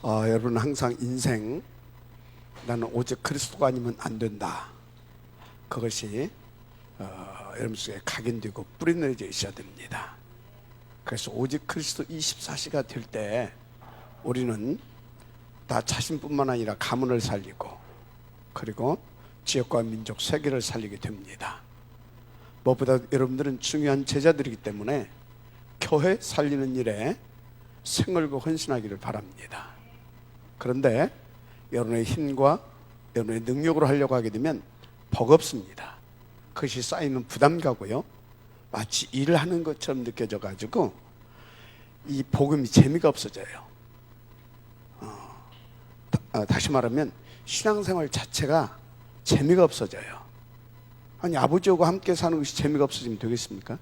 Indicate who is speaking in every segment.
Speaker 1: 여러분 항상 인생 나는 오직 그리스도가 아니면 안 된다. 그것이 여러분 속에 각인되고 뿌리내려져 있어야 됩니다. 그래서 오직 그리스도 24시가 될 때 우리는 나 자신뿐만 아니라 가문을 살리고 그리고 지역과 민족, 세계를 살리게 됩니다. 무엇보다 여러분들은 중요한 제자들이기 때문에 교회 살리는 일에 생얼고 헌신하기를 바랍니다. 그런데 여러분의 힘과 여러분의 능력으로 하려고 하게 되면 버겁습니다. 그것이 쌓이는 부담가고요, 마치 일을 하는 것처럼 느껴져 가지고 이 복음이 재미가 없어져요. 다시 말하면 신앙생활 자체가 재미가 없어져요. 아니, 아버지하고 함께 사는 것이 재미가 없어지면 되겠습니까?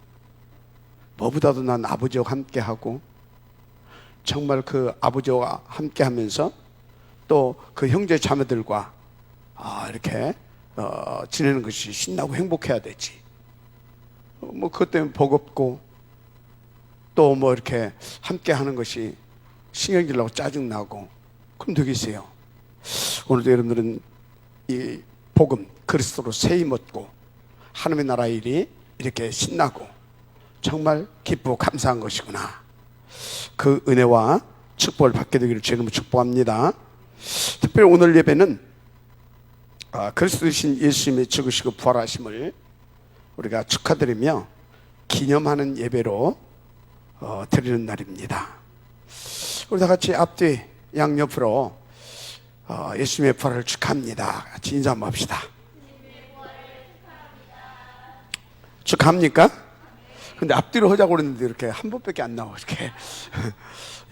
Speaker 1: 뭐보다도 난 아버지하고 함께 하고 정말 그 아버지와 함께 하면서 또 그 형제 자매들과 이렇게 지내는 것이 신나고 행복해야 되지. 뭐 그것 때문에 버겁고 또 뭐 이렇게 함께 하는 것이 신경질 나고 짜증나고 그럼 되겠어요. 오늘도 여러분들은 이 복음 그리스도로 세임 얻고 하나님의 나라 일이 이렇게 신나고 정말 기쁘고 감사한 것이구나. 그 은혜와 축복을 받게 되기를 주님으로 축복합니다. 특별히 오늘 예배는 그리스도이신 예수님의 죽으시고 부활하심을 우리가 축하드리며 기념하는 예배로 드리는 날입니다. 우리 다 같이 앞뒤 양옆으로 예수님의 부활을 축하합니다. 같이 인사 한번 합시다. 축하합니까? 근데 앞뒤로 하자고 그랬는데 이렇게 한 번밖에 안 나와 이렇게.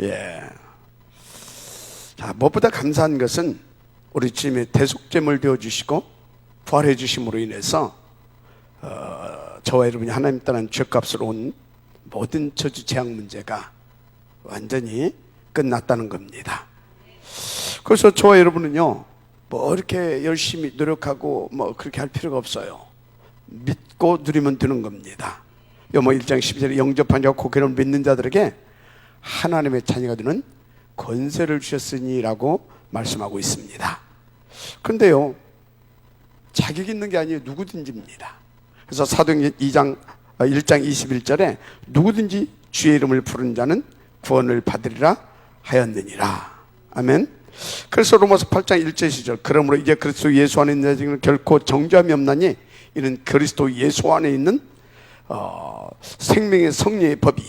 Speaker 1: 예. 자, 무엇보다 감사한 것은 우리 주님의 대속죄물 되어 주시고 부활해 주심으로 인해서 저와 여러분이 하나님 따른 죄값으로 온 모든 저주 재앙 문제가 완전히 끝났다는 겁니다. 그래서 저와 여러분은요, 뭐 이렇게 열심히 노력하고 뭐 그렇게 할 필요가 없어요. 믿고 누리면 되는 겁니다. 요모 1장 12절에 영접한 자와 고개를 믿는 자들에게 하나님의 자녀가 되는 권세를 주셨으니라고 말씀하고 있습니다. 그런데요, 자격 있는 게 아니에요. 누구든지입니다. 그래서 사도행전 1장 21절에 누구든지 주의 이름을 부르는 자는 구원을 받으리라 하였느니라. 아멘. 그래서 로마서 8장 1절 2절 그러므로 이제 그리스도 예수 안에 있는 자들은 결코 정죄함이 없나니 이는 그리스도 예수 안에 있는 생명의 성령의 법이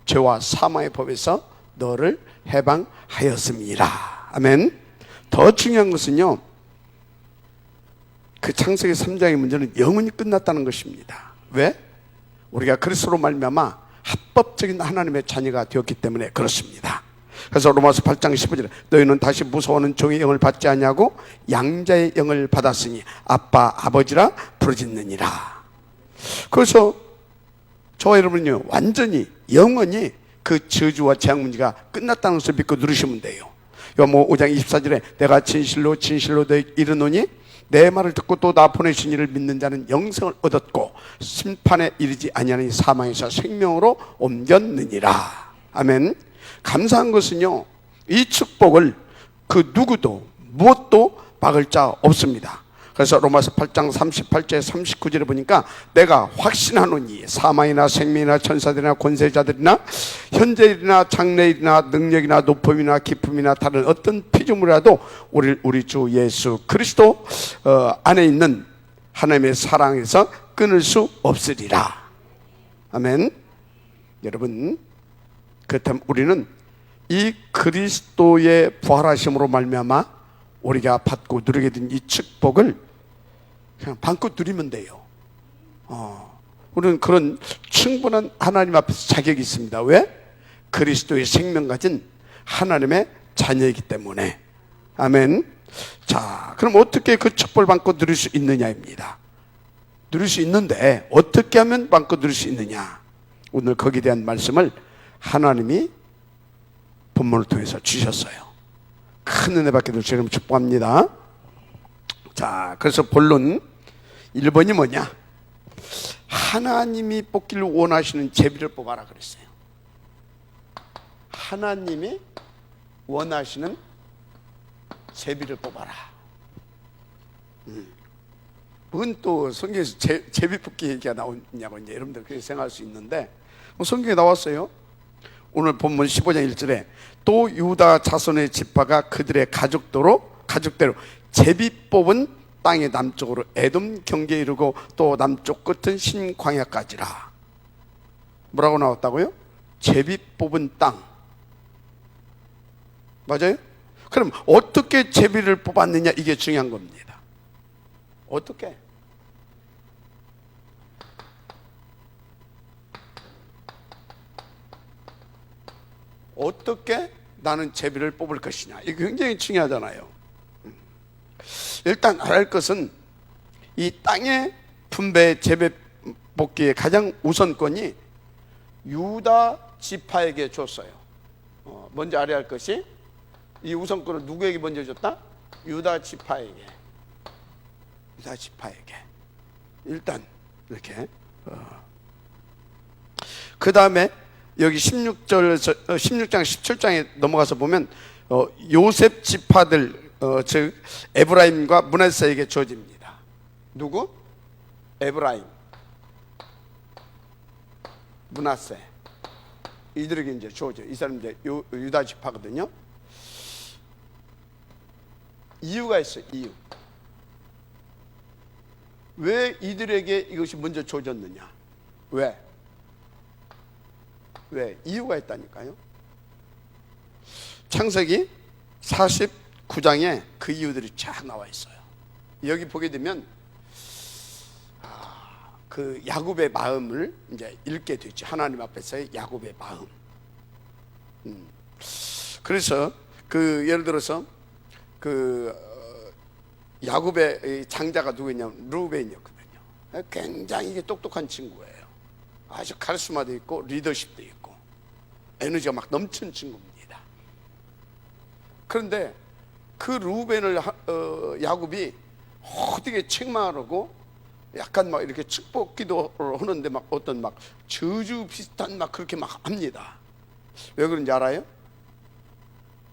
Speaker 1: 죄와 사망의 법에서 너를 해방하였습니다. 아멘. 더 중요한 것은요, 그 창세기 3장의 문제는 영원히 끝났다는 것입니다. 왜? 우리가 그리스도로 말미암아 합법적인 하나님의 자녀가 되었기 때문에 그렇습니다. 그래서 로마서 8장 15절에 너희는 다시 무서워하는 종의 영을 받지 아니하고 양자의 영을 받았으니 아빠 아버지라 부르짖느니라. 그래서 저와 여러분은요, 완전히 영원히 그 저주와 재앙 문제가 끝났다는 것을 믿고 누르시면 돼요. 요모 5장 24절에 내가 진실로 진실로 너희 이르노니 내 말을 듣고 또 나 보내신 이를 믿는 자는 영생을 얻었고 심판에 이르지 아니하니 사망에서 생명으로 옮겼느니라. 아멘. 감사한 것은요, 이 축복을 그 누구도 무엇도 막을 자 없습니다. 그래서 로마서 8장 38절 39절에 보니까 내가 확신하노니 사망이나 생명이나 천사들이나 권세자들이나 현재일이나 장래일이나 능력이나 높음이나 기쁨이나 다른 어떤 피조물이라도 우리 주 예수 그리스도 안에 있는 하나님의 사랑에서 끊을 수 없으리라. 아멘. 여러분, 그렇다면 우리는 이 그리스도의 부활하심으로 말미암아 우리가 받고 누리게 된 이 축복을 그냥 받고 누리면 돼요. 우리는 그런 충분한 하나님 앞에서 자격이 있습니다. 왜? 그리스도의 생명 가진 하나님의 자녀이기 때문에. 아멘. 자, 그럼 어떻게 그 축복을 받고 누릴 수 있느냐입니다. 누릴 수 있는데 어떻게 하면 받고 누릴 수 있느냐, 오늘 거기에 대한 말씀을 하나님이 본문을 통해서 주셨어요. 큰 은혜 받게 될 주님 축복합니다. 자, 그래서 본론 1번이 뭐냐? 하나님이 뽑기를 원하시는 제비를 뽑아라 그랬어요. 하나님이 원하시는 제비를 뽑아라. 뭔 또 성경에서 제비 뽑기 얘기가 나오냐고 이제 여러분들 그렇게 생각할 수 있는데, 성경에 나왔어요. 오늘 본문 15장 1절에 또 유다 자손의 지파가 그들의 가족대로 제비 뽑은 땅의 남쪽으로 에돔 경계에 이르고 또 남쪽 끝은 신광야까지라. 뭐라고 나왔다고요? 제비 뽑은 땅. 맞아요? 그럼 어떻게 제비를 뽑았느냐, 이게 중요한 겁니다. 어떻게? 어떻게 나는 제비를 뽑을 것이냐, 이게 굉장히 중요하잖아요. 일단 알아야 할 것은 이 땅의 분배 제비 뽑기의 가장 우선권이 유다 지파에게 줬어요. 먼저 알아야 할 것이, 이 우선권을 누구에게 먼저 줬다? 유다 지파에게. 유다 지파에게. 일단 이렇게. 그 다음에 여기 16장 17장에 넘어가서 보면 요셉 지파들, 즉 에브라임과 므낫세에게 주어집니다. 누구? 에브라임, 므낫세, 이들에게 이제 주어져. 이 사람들 유다 지파거든요. 이유가 있어요. 이유. 왜 이들에게 이것이 먼저 주어졌느냐? 왜? 이유가 있다니까요. 창세기 49장에 그 이유들이 쫙 나와 있어요. 여기 보게 되면 그 야곱의 마음을 이제 읽게 되죠. 하나님 앞에서의 야곱의 마음. 그래서 그 예를 들어서 그 야곱의 장자가 누구냐면 르우벤이었거든요. 굉장히 똑똑한 친구예요. 아주 카리스마도 있고 리더십도 있고 에너지가 막 넘치는 친구입니다. 그런데 그 르우벤을 야곱이 어떻게 책망하고 약간 막 이렇게 축복 기도를 하는데 막 어떤 막 저주 비슷한 막 그렇게 막 합니다. 왜 그런지 알아요?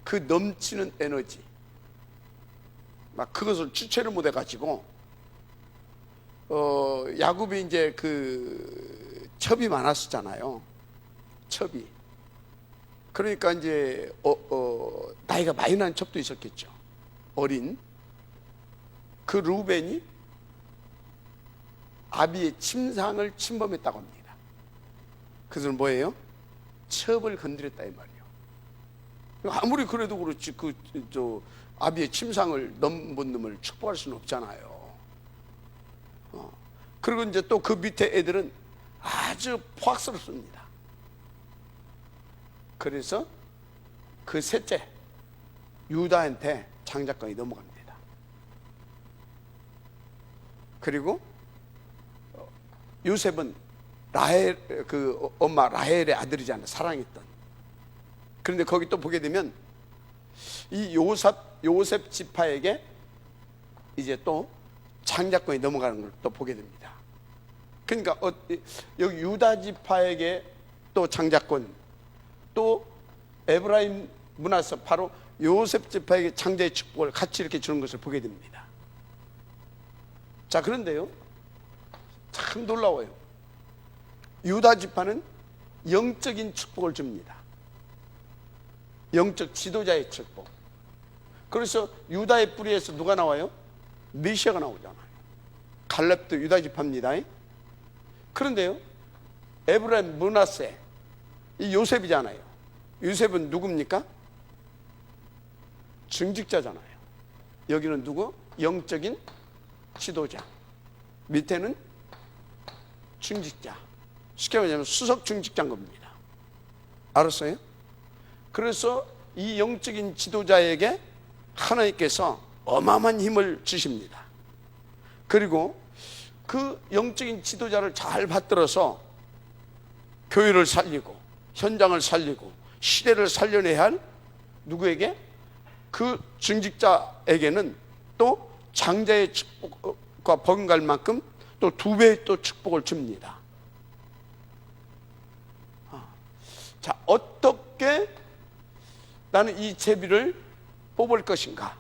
Speaker 1: 그 넘치는 에너지, 막 그것을 주체를 못해 가지고 야곱이 이제 그 첩이 많았었잖아요. 첩이. 그러니까 이제 나이가 많이 난 첩도 있었겠죠. 어린 그 르우벤이 아비의 침상을 침범했다고 합니다. 그것은 뭐예요? 첩을 건드렸다 이 말이에요. 아무리 그래도 그렇지 아비의 침상을 넘본 놈을 축복할 수는 없잖아요. 그리고 이제 또 그 밑에 애들은 아주 포악스럽습니다. 그래서 그 셋째 유다한테 장자권이 넘어갑니다. 그리고 요셉은 라헬, 그 엄마 라헬의 아들이잖아요. 사랑했던. 그런데 거기 또 보게 되면 이 요셉 지파에게 이제 또 장자권이 넘어가는 걸 또 보게 됩니다. 그러니까 여기 유다 지파에게 또 장자권, 또 에브라임 므낫세, 바로 요셉 지파에게 장자의 축복을 같이 이렇게 주는 것을 보게 됩니다. 자, 그런데요, 참 놀라워요. 유다 지파는 영적인 축복을 줍니다. 영적 지도자의 축복. 그래서 유다의 뿌리에서 누가 나와요? 메시아가 나오잖아요. 갈렙도 유다 지파입니다. 그런데요, 에브라임 므낫세, 이 요셉이잖아요. 요셉은 누굽니까? 증직자잖아요. 여기는 누구? 영적인 지도자. 밑에는 증직자. 쉽게 말하면 수석 증직자인 겁니다. 알았어요? 그래서 이 영적인 지도자에게 하나님께서 어마어마한 힘을 주십니다. 그리고 그 영적인 지도자를 잘 받들어서 교회를 살리고 현장을 살리고 시대를 살려내야 할 누구에게? 그 증직자에게는 또 장자의 축복과 버금갈 만큼 또 2배의 또 축복을 줍니다. 자, 어떻게 나는 이 제비를 뽑을 것인가?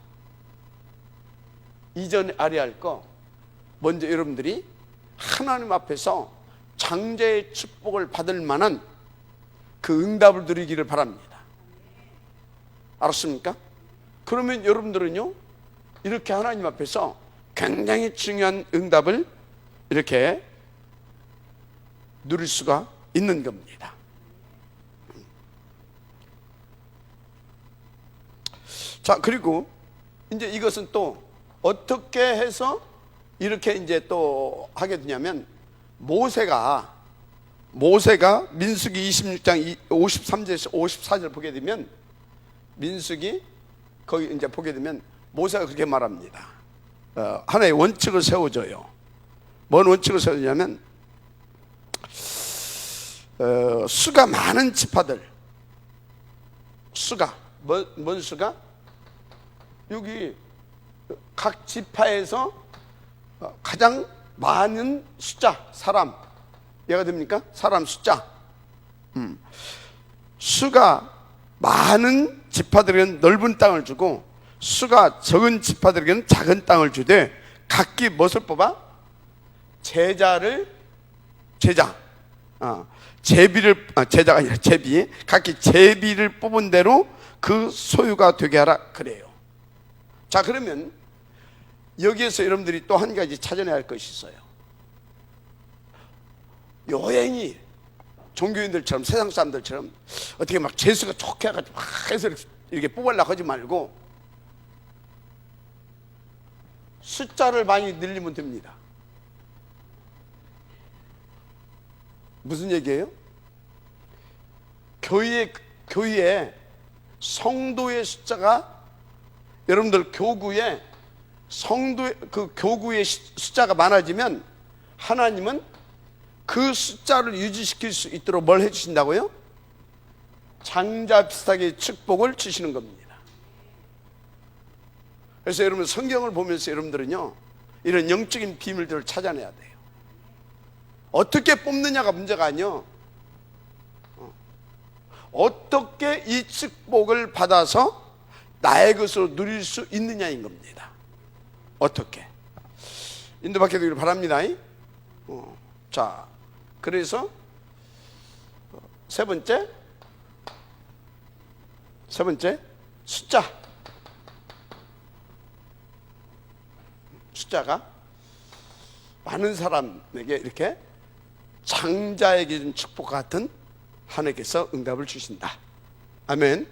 Speaker 1: 이전에 알아야 할 거, 먼저 여러분들이 하나님 앞에서 장자의 축복을 받을 만한 그 응답을 누리기를 바랍니다. 알았습니까? 그러면 여러분들은요, 이렇게 하나님 앞에서 굉장히 중요한 응답을 이렇게 누릴 수가 있는 겁니다. 자, 그리고 이제 이것은 또 어떻게 해서 이렇게 이제 또 하게 되냐면, 모세가 민수기 26장 53절에서 54절 보게 되면, 민수기 거기 이제 보게 되면 모세가 그렇게 말합니다. 하나의 원칙을 세워줘요. 뭔 원칙을 세워주냐면, 수가 많은 지파들, 수가 뭔 수가? 여기 각 지파에서 가장 많은 숫자, 사람, 이해가 됩니까? 사람 숫자. 수가 많은 지파들에게는 넓은 땅을 주고, 수가 적은 지파들에게는 작은 땅을 주되, 각기 무엇을 뽑아? 제자가 아니라 제비, 각기 제비를 뽑은 대로 그 소유가 되게 하라 그래요. 자, 그러면 여기에서 여러분들이 또 한 가지 찾아내야 할 것이 있어요. 여행이 종교인들처럼, 세상 사람들처럼 어떻게 막 재수가 좋게 해가지고 막 해서 이렇게 뽑으려고 하지 말고, 숫자를 많이 늘리면 됩니다. 무슨 얘기예요? 교회에 성도의 숫자가, 여러분들 교구에 성도의 그 교구의 숫자가 많아지면 하나님은 그 숫자를 유지시킬 수 있도록 뭘 해주신다고요? 장자 비슷하게 축복을 주시는 겁니다. 그래서 여러분, 성경을 보면서 여러분들은요, 이런 영적인 비밀들을 찾아내야 돼요. 어떻게 뽑느냐가 문제가 아니요, 어떻게 이 축복을 받아서 나의 것으로 누릴 수 있느냐인 겁니다. 어떻게? 인도받게 되기를 바랍니다. 자, 그래서 세 번째 숫자가 많은 사람에게 이렇게 장자에게 준 축복 같은 하나님께서 응답을 주신다. 아멘.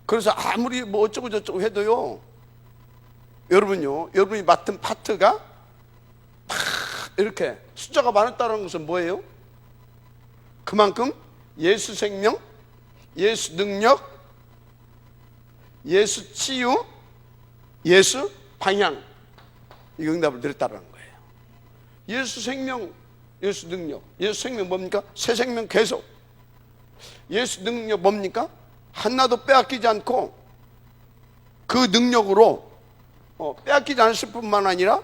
Speaker 1: 그래서 아무리 뭐 어쩌고 저쩌고 해도요, 여러분이 맡은 파트가 막 이렇게 숫자가 많았다는 것은 뭐예요? 그만큼 예수 생명, 예수 능력, 예수 치유, 예수 방향, 이 응답을 드렸다는 거예요. 예수 생명, 예수 능력. 예수 생명 뭡니까? 새 생명 계속. 예수 능력 뭡니까? 하나도 빼앗기지 않고 그 능력으로 빼앗기지 않을 뿐만 아니라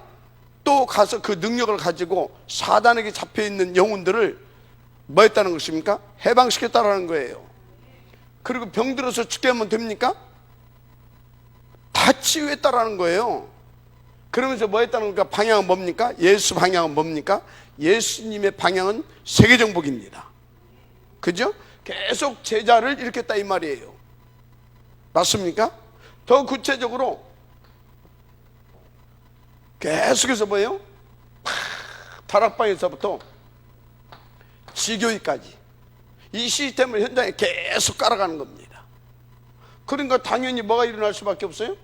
Speaker 1: 또 가서 그 능력을 가지고 사단에게 잡혀있는 영혼들을 뭐 했다는 것입니까? 해방시켰다는 거예요. 그리고 병들어서 죽게 하면 됩니까? 다 치유했다라는 거예요. 그러면서 뭐 했다는 겁니까? 방향은 뭡니까? 예수 방향은 뭡니까? 예수님의 방향은 세계정복입니다. 그죠? 계속 제자를 일으켰다 이 말이에요. 맞습니까? 더 구체적으로 계속해서 뭐예요? 다락방에서부터 지교회까지 이 시스템을 현장에 계속 깔아가는 겁니다. 그러니까 당연히 뭐가 일어날 수밖에 없어요?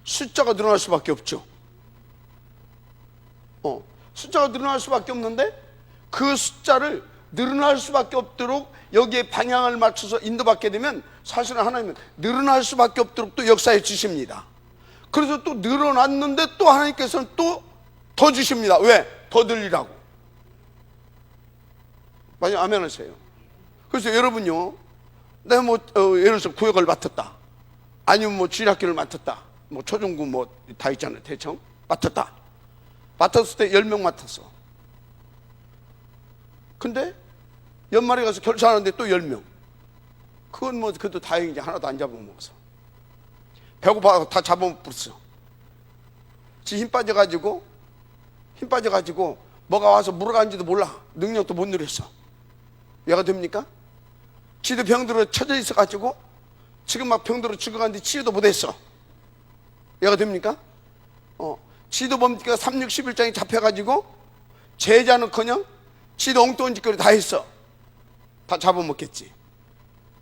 Speaker 1: 숫자가 늘어날 수밖에 없죠. 숫자가 늘어날 수밖에 없는데, 그 숫자를 늘어날 수밖에 없도록 여기에 방향을 맞춰서 인도받게 되면 사실은 하나님은 늘어날 수밖에 없도록 또 역사해 주십니다. 그래서 또 늘어났는데 또 하나님께서는 또 더 주십니다. 왜? 더 늘리라고. 많이 아멘 하세요. 그래서 여러분요, 내가 뭐 예를 들어서 구역을 맡았다, 아니면 뭐 주일학교를 맡았다, 뭐 초중고 뭐 다 있잖아요. 대청 맡았다. 맡았을 때 10명 맡았어. 근데 연말에 가서 결산하는데 또 10명. 그건 뭐 그래도 다행이지. 하나도 안 잡아먹어서. 배고파 다 잡아먹었어. 지 힘 빠져가지고 뭐가 와서 물어간지도 몰라. 능력도 못 누렸어. 얘가 됩니까? 지도 병들어 쳐져 있어가지고 지금 막 병들어 죽어가는데 치유도 못했어. 얘가 됩니까? 지도 뭡니까? 3,6,11장이 잡혀가지고 제자는커녕 지도 엉뚱한 짓거리 다 했어. 다 잡아먹겠지.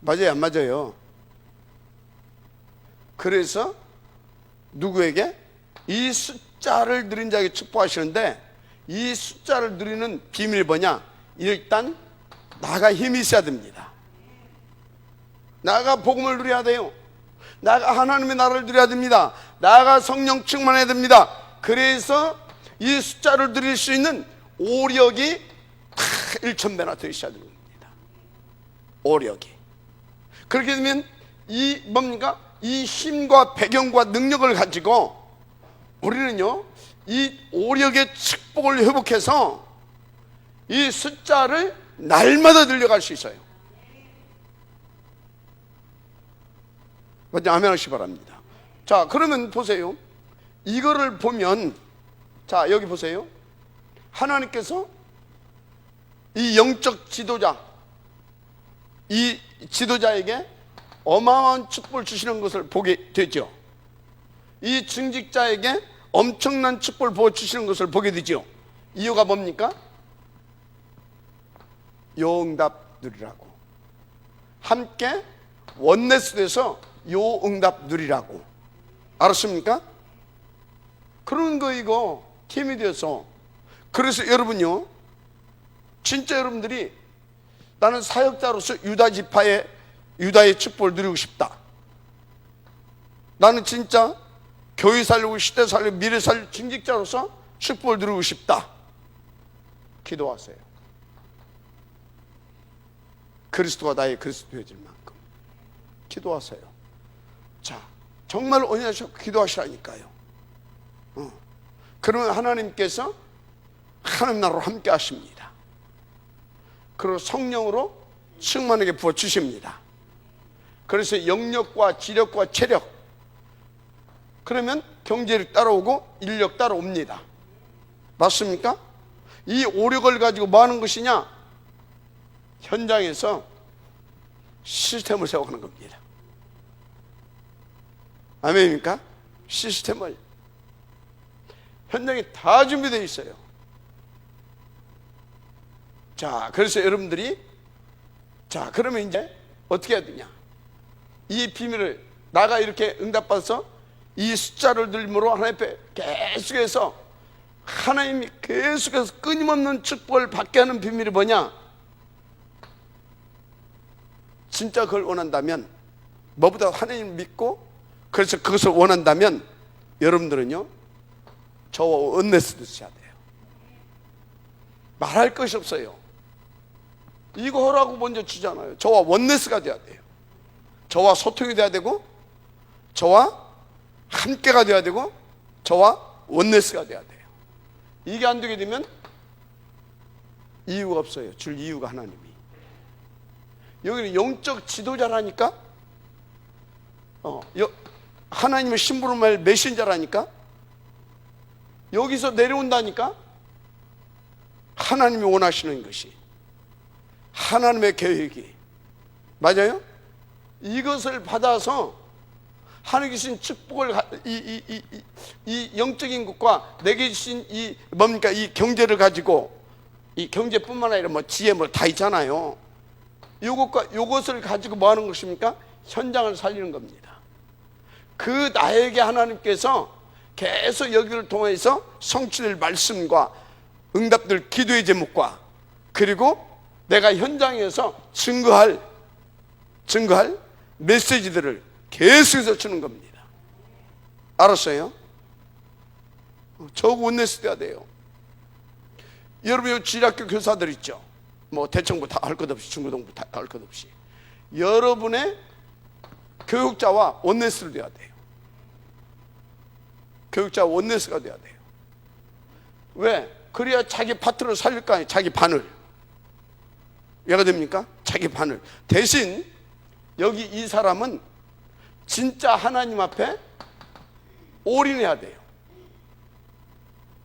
Speaker 1: 맞아요, 안 맞아요? 그래서 누구에게? 이 숫자를 누린 자에게 축복하시는데, 이 숫자를 누리는 비밀이 뭐냐? 일단 나가 힘이 있어야 됩니다. 나가 복음을 누려야 돼요. 나가 하나님의 나라를 누려야 됩니다. 나가 성령 충만해야 됩니다. 그래서 이 숫자를 누릴 수 있는 오력이 1,000배나 더 있어야 됩니다. 오력이. 그렇게 되면 이 뭡니까? 이 힘과 배경과 능력을 가지고 우리는요, 이 오력의 축복을 회복해서 이 숫자를 날마다 늘려갈 수 있어요. 먼저 아멘 하시기 바랍니다. 자, 그러면 보세요. 이거를 보면, 자, 여기 보세요. 하나님께서 이 영적 지도자, 이 지도자에게 어마어마한 축복을 주시는 것을 보게 되죠. 이 중직자에게 엄청난 축복을 부어주시는 것을 보게 되죠. 이유가 뭡니까? 요응답 누리라고. 함께 원네스 돼서 요응답 누리라고. 알았습니까? 그런 거 이거 팀이 되어서. 그래서 여러분요, 진짜 여러분들이 나는 사역자로서 유다의 축복을 누리고 싶다. 나는 진짜 교회 살리고 시대 살리고 미래 살리고 중직자로서 축복을 누리고 싶다. 기도하세요. 그리스도가 나의 그리스도 되어질 만큼 기도하세요. 자, 정말 언약하시고 기도하시라니까요. 그러면 하나님께서 하나님 나라로 함께 하십니다. 그리고 성령으로 충만하게 부어주십니다. 그래서 영력과 지력과 체력, 그러면 경제력 따라오고 인력 따라옵니다. 맞습니까? 이 오력을 가지고 뭐 하는 것이냐? 현장에서 시스템을 세워가는 겁니다. 아멘입니까? 시스템을. 현장에 다 준비되어 있어요. 자, 그래서 여러분들이, 자, 그러면 이제 어떻게 해야 되냐? 이 비밀을 나가 이렇게 응답받아서 이 숫자를 들므로 하나님 앞에 계속해서, 하나님이 계속해서 끊임없는 축복을 받게 하는 비밀이 뭐냐? 진짜 그걸 원한다면, 뭐보다 하나님 믿고 그래서 그것을 원한다면 여러분들은요, 저와 원네스도 있어야 돼요. 말할 것이 없어요. 이거 하라고 먼저 주잖아요. 저와 원네스가 돼야 돼요. 저와 소통이 돼야 되고, 저와 함께가 돼야 되고, 저와 원네스가 돼야 돼요. 이게 안 되게 되면 이유가 없어요. 줄 이유가 하나님이. 여기는 영적 지도자라니까, 하나님의 신부로 말 메신저라니까, 여기서 내려온다니까. 하나님이 원하시는 것이, 하나님의 계획이, 맞아요? 이것을 받아서 하나님 주신 축복을, 이 영적인 것과 내게 주신 이 뭡니까? 이 경제를 가지고, 이 경제뿐만 아니라 뭐 지혜 뭐 다 있잖아요. 요것을 가지고 뭐 하는 것입니까? 현장을 살리는 겁니다. 그 나에게 하나님께서 계속 여기를 통해서 성취될 말씀과 응답될 기도의 제목과, 그리고 내가 현장에서 증거할 메시지들을 계속해서 주는 겁니다. 알았어요? 저거 원네스 돼야 돼요. 여러분, 여기 지리학교 교사들 있죠? 뭐 대청부 다 할 것 없이, 중고등부 다 할 것 없이 여러분의 교육자와 원네스를 돼야 돼요. 교육자와 원네스가 돼야 돼요. 왜? 그래야 자기 파트를 살릴 거 아니에요. 자기 반을. 왜가 됩니까? 자기 반을. 대신 여기 이 사람은 진짜 하나님 앞에 올인해야 돼요.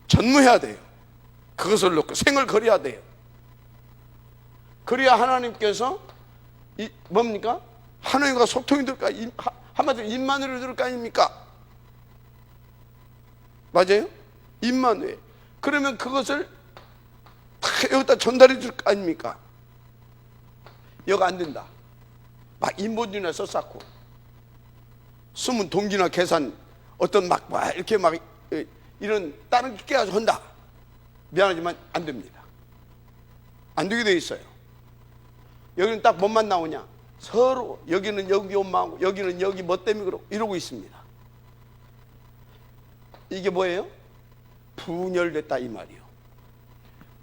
Speaker 1: 전무해야 돼요. 그것을 놓고 생을 걸어야 돼요. 그래야 하나님께서 뭡니까? 하나님과 소통이 될까? 한마디로 임마누엘 될 거 아닙니까? 맞아요? 임마누엘. 그러면 그것을 다 여기다 전달해 줄 거 아닙니까? 여기 안 된다. 막 인본주의나 써쌓고 숨은 동기나 계산 어떤 막 이렇게 막 이런 다른 게 깨가지고 한다. 미안하지만 안 됩니다. 안 되게 돼 있어요. 여기는 딱 뭔만 나오냐? 서로 여기는 여기 엄마하고 여기는 여기 뭐 때문에 그러고 이러고 있습니다. 이게 뭐예요? 분열됐다 이 말이요.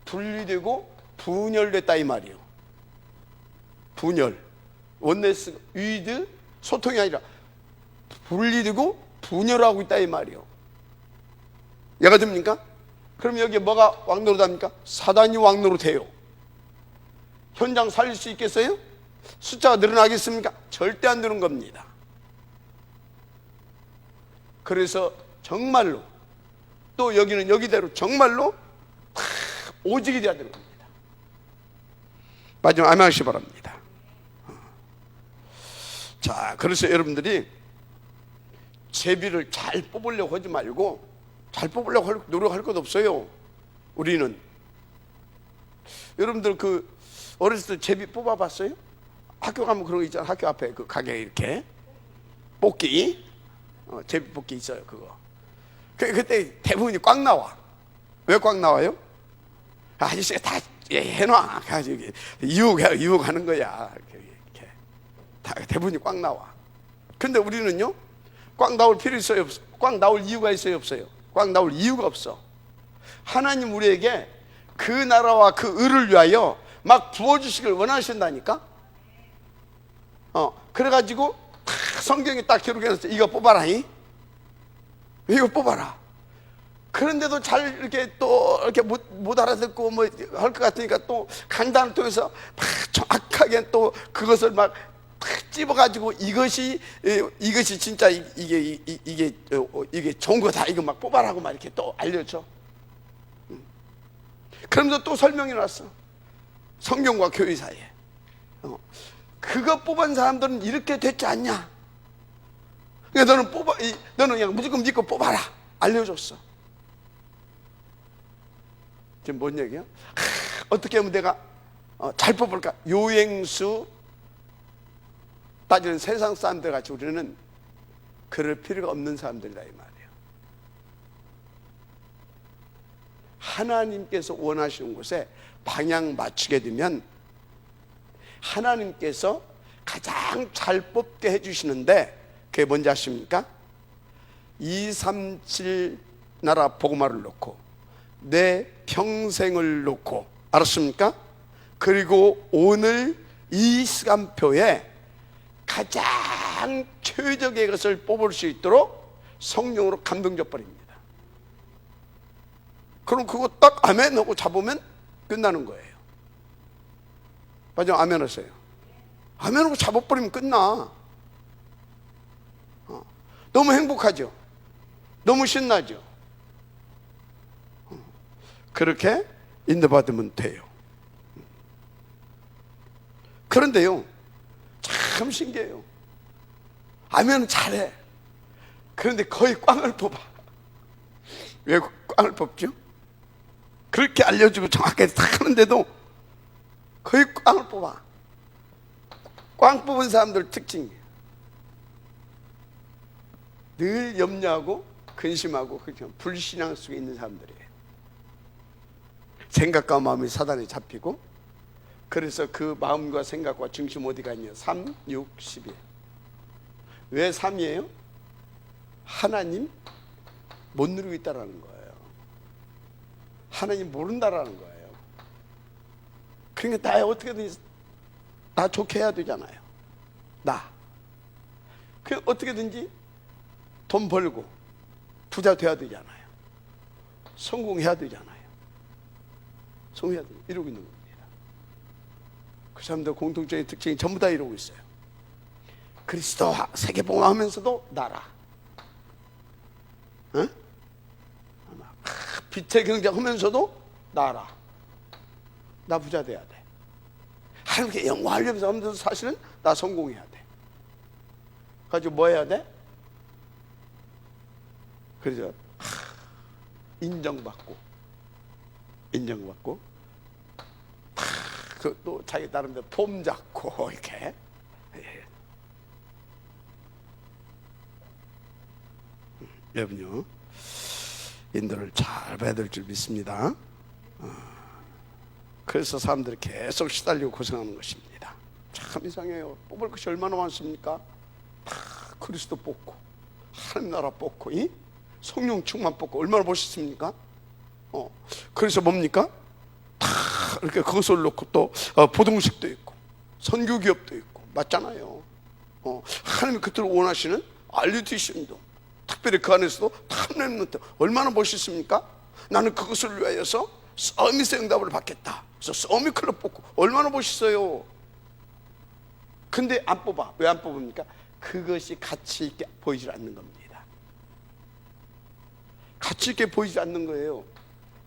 Speaker 1: 분리되고 분열됐다 이 말이요. 분열, 원네스, 위드, 소통이 아니라 분리되고 분열하고 있다 이 말이요. 얘가 됩니까? 그럼 여기에 뭐가 왕노릇합니까? 사단이 왕노릇해요. 현장 살릴 수 있겠어요? 숫자가 늘어나겠습니까? 절대 안 되는 겁니다. 그래서 정말로 또 여기는 여기대로 정말로 오직이 돼야 되는 겁니다. 마지막 아멘 하시기 바랍니다. 자, 그래서 여러분들이 제비를 잘 뽑으려고 하지 말고, 잘 뽑으려고 노력할 것 없어요. 우리는 여러분들 그 어렸을 때 제비 뽑아봤어요? 학교 가면 그런 거 있잖아요. 학교 앞에 그 가게에 이렇게 뽑기, 제비 뽑기 있어요. 그거 그때 대부분이 꽉 나와. 왜 꽉 나와요? 아저씨가 다 해놔 가지고 유혹하는 거야. 이렇게 다 대부분이 꽉 나와. 근데 우리는요, 꽉 나올 필요 있어요 없어? 꽉 나올 이유가 있어요 없어요? 꽉 나올 이유가 없어. 하나님 우리에게 그 나라와 그 의를 위하여 막 부어주시길 원하신다니까. 그래가지고 성경에 딱 기록해놨어. 이거 뽑아라. 이거 뽑아라. 그런데도 잘 이렇게 또 이렇게 못 알아듣고 뭐 할 것 같으니까 또 강단을 통해서 막 정확하게 또 그것을 막 찝어가지고 이것이 진짜 이게 좋은 거다. 이거 막 뽑아라고 막 이렇게 또 알려줘. 그러면서 또 설명해 놨어. 성경과 교회 사이에. 그거 뽑은 사람들은 이렇게 됐지 않냐? 그러니까 너는 그냥 무조건 믿고 뽑아라. 알려줬어. 지금 뭔 얘기야? 어떻게 하면 내가 잘 뽑을까? 요행수 따지는 세상 사람들 같이 우리는 그럴 필요가 없는 사람들이다 이 말이에요. 하나님께서 원하시는 곳에 방향 맞추게 되면 하나님께서 가장 잘 뽑게 해주시는데, 그게 뭔지 아십니까? 237 나라 복음화를 놓고 내 평생을 놓고, 알았습니까? 그리고 오늘 이 시간표에 가장 최적의 것을 뽑을 수 있도록 성령으로 감동져 버립니다. 그럼 그거 딱 아멘 하고 잡으면 끝나는 거예요. 맞아, 아멘 하세요. 아멘 하고 잡아버리면 끝나. 너무 행복하죠? 너무 신나죠? 그렇게 인도받으면 돼요. 그런데요, 참 신기해요. 아멘은 잘해. 그런데 거의 꽝을 뽑아. 왜 꽝을 뽑죠? 그렇게 알려주고 정확하게 딱 하는데도 거의 꽝을 뽑아. 꽝 뽑은 사람들 특징이에요. 늘 염려하고 근심하고 불신앙 속에 있는 사람들이에요. 생각과 마음이 사단에 잡히고, 그래서 그 마음과 생각과 중심 어디가 있냐? 3, 6, 12. 왜 3이에요? 하나님 못 누리고 있다라는 거예요. 하나님 모른다라는 거예요. 그러니까 나 어떻게든 나 좋게 해야 되잖아요. 그 어떻게든지 돈 벌고 부자 돼야 되잖아요. 성공해야 되잖아요. 성공해야 돼. 이러고 있는 겁니다. 그 사람들 공통적인 특징이 전부 다 이러고 있어요. 그리스도 세계복음하면서도 나라. 빛의 경쟁하면서도 나라. 나 부자 돼야 돼. 하나님께 영광하려면서 하면서 사실은 나 성공해야 돼. 가지고 뭐 해야 돼? 그래서 인정받고 또 자기 나름대로 폼 잡고 이렇게. 여러분요, 인도를 잘 봐야 될 줄 믿습니다. 그래서 사람들이 계속 시달리고 고생하는 것입니다. 참 이상해요. 뽑을 것이 얼마나 많습니까? 다 그리스도 뽑고 하나님 나라 뽑고 성령 충만 뽑고 얼마나 멋있습니까? 그래서 뭡니까? 다 이렇게 그것을 놓고 또 보동식도 있고 선교기업도 있고 맞잖아요. 하나님이 그토록 원하시는 알류티션도 특별히 그 안에서도 탐렘넌트 얼마나 멋있습니까? 나는 그것을 위하여서 서밋의 응답을 받겠다. 그래서 서밋 클럽 뽑고 얼마나 멋있어요. 근데 안 뽑아. 왜 안 뽑습니까? 그것이 가치 있게 보이지 않는 겁니다. 가치 있게 보이지 않는 거예요.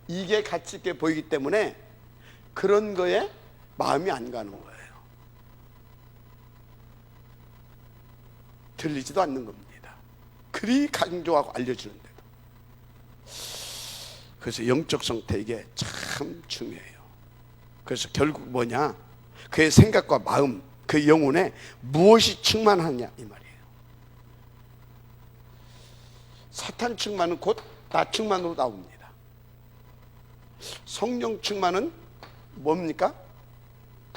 Speaker 1: 이게 가치 있게 보이기 때문에 그런 거에 마음이 안 가는 거예요. 들리지도 않는 겁니다. 그리 강조하고 알려주는데도. 그래서 영적 상태 이게 참 중요해요. 그래서 결국 뭐냐? 그의 생각과 마음, 그 영혼에 무엇이 충만하냐 이 말이에요. 사탄 충만은 곧 나 충만으로 나옵니다. 성령 충만은 뭡니까?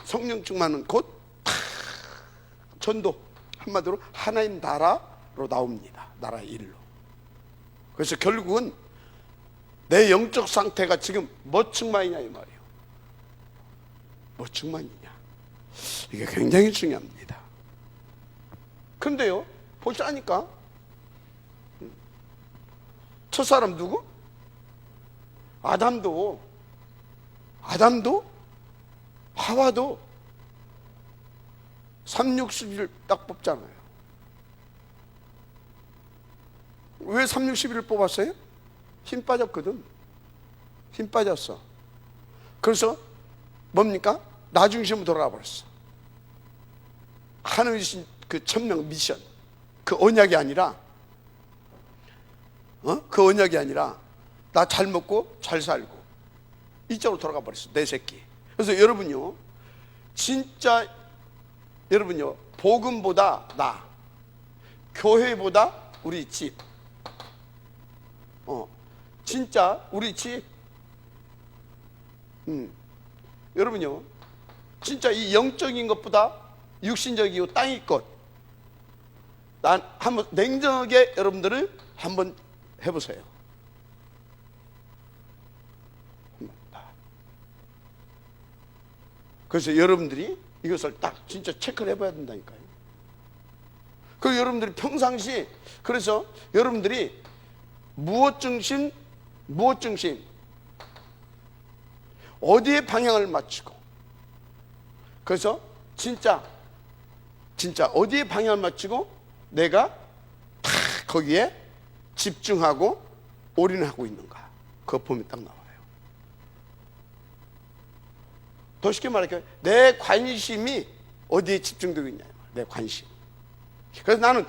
Speaker 1: 성령 충만은 곧 전도, 한마디로 하나님 나라로 나옵니다. 나라의 일로. 그래서 결국은 내 영적 상태가 지금 뭐 충만이냐 이 말이에요. 뭐 충만이냐. 이게 굉장히 중요합니다. 근데요, 보자니까 첫사람 누구? 아담도 하와도 360일 딱 뽑잖아요. 왜 360일을 뽑았어요? 힘 빠졌거든. 힘 빠졌어. 그래서 뭡니까? 나 중심으로 돌아가 버렸어. 하나님이 주신 그 천명 미션, 그 언약이 아니라 그 언약이 아니라 나 잘 먹고 잘 살고 이쪽으로 돌아가 버렸어. 내 새끼. 그래서 여러분요, 진짜 여러분요, 복음보다 나, 교회보다 우리 집, 진짜 우리 집, 여러분요, 진짜 이 영적인 것보다 육신적이고 땅의 것, 난 한번 냉정하게 여러분들을 한번 해보세요. 그래서 여러분들이 이것을 딱 진짜 체크를 해봐야 된다니까요. 그 여러분들이 평상시, 그래서 여러분들이 무엇 중심, 어디에 방향을 맞추고, 그래서 진짜 어디에 방향을 맞추고 내가 다 거기에 집중하고 올인하고 있는가, 그거 보면 딱 나와요. 더 쉽게 말할게요. 내 관심이 어디에 집중되고 있냐, 내 관심. 그래서 나는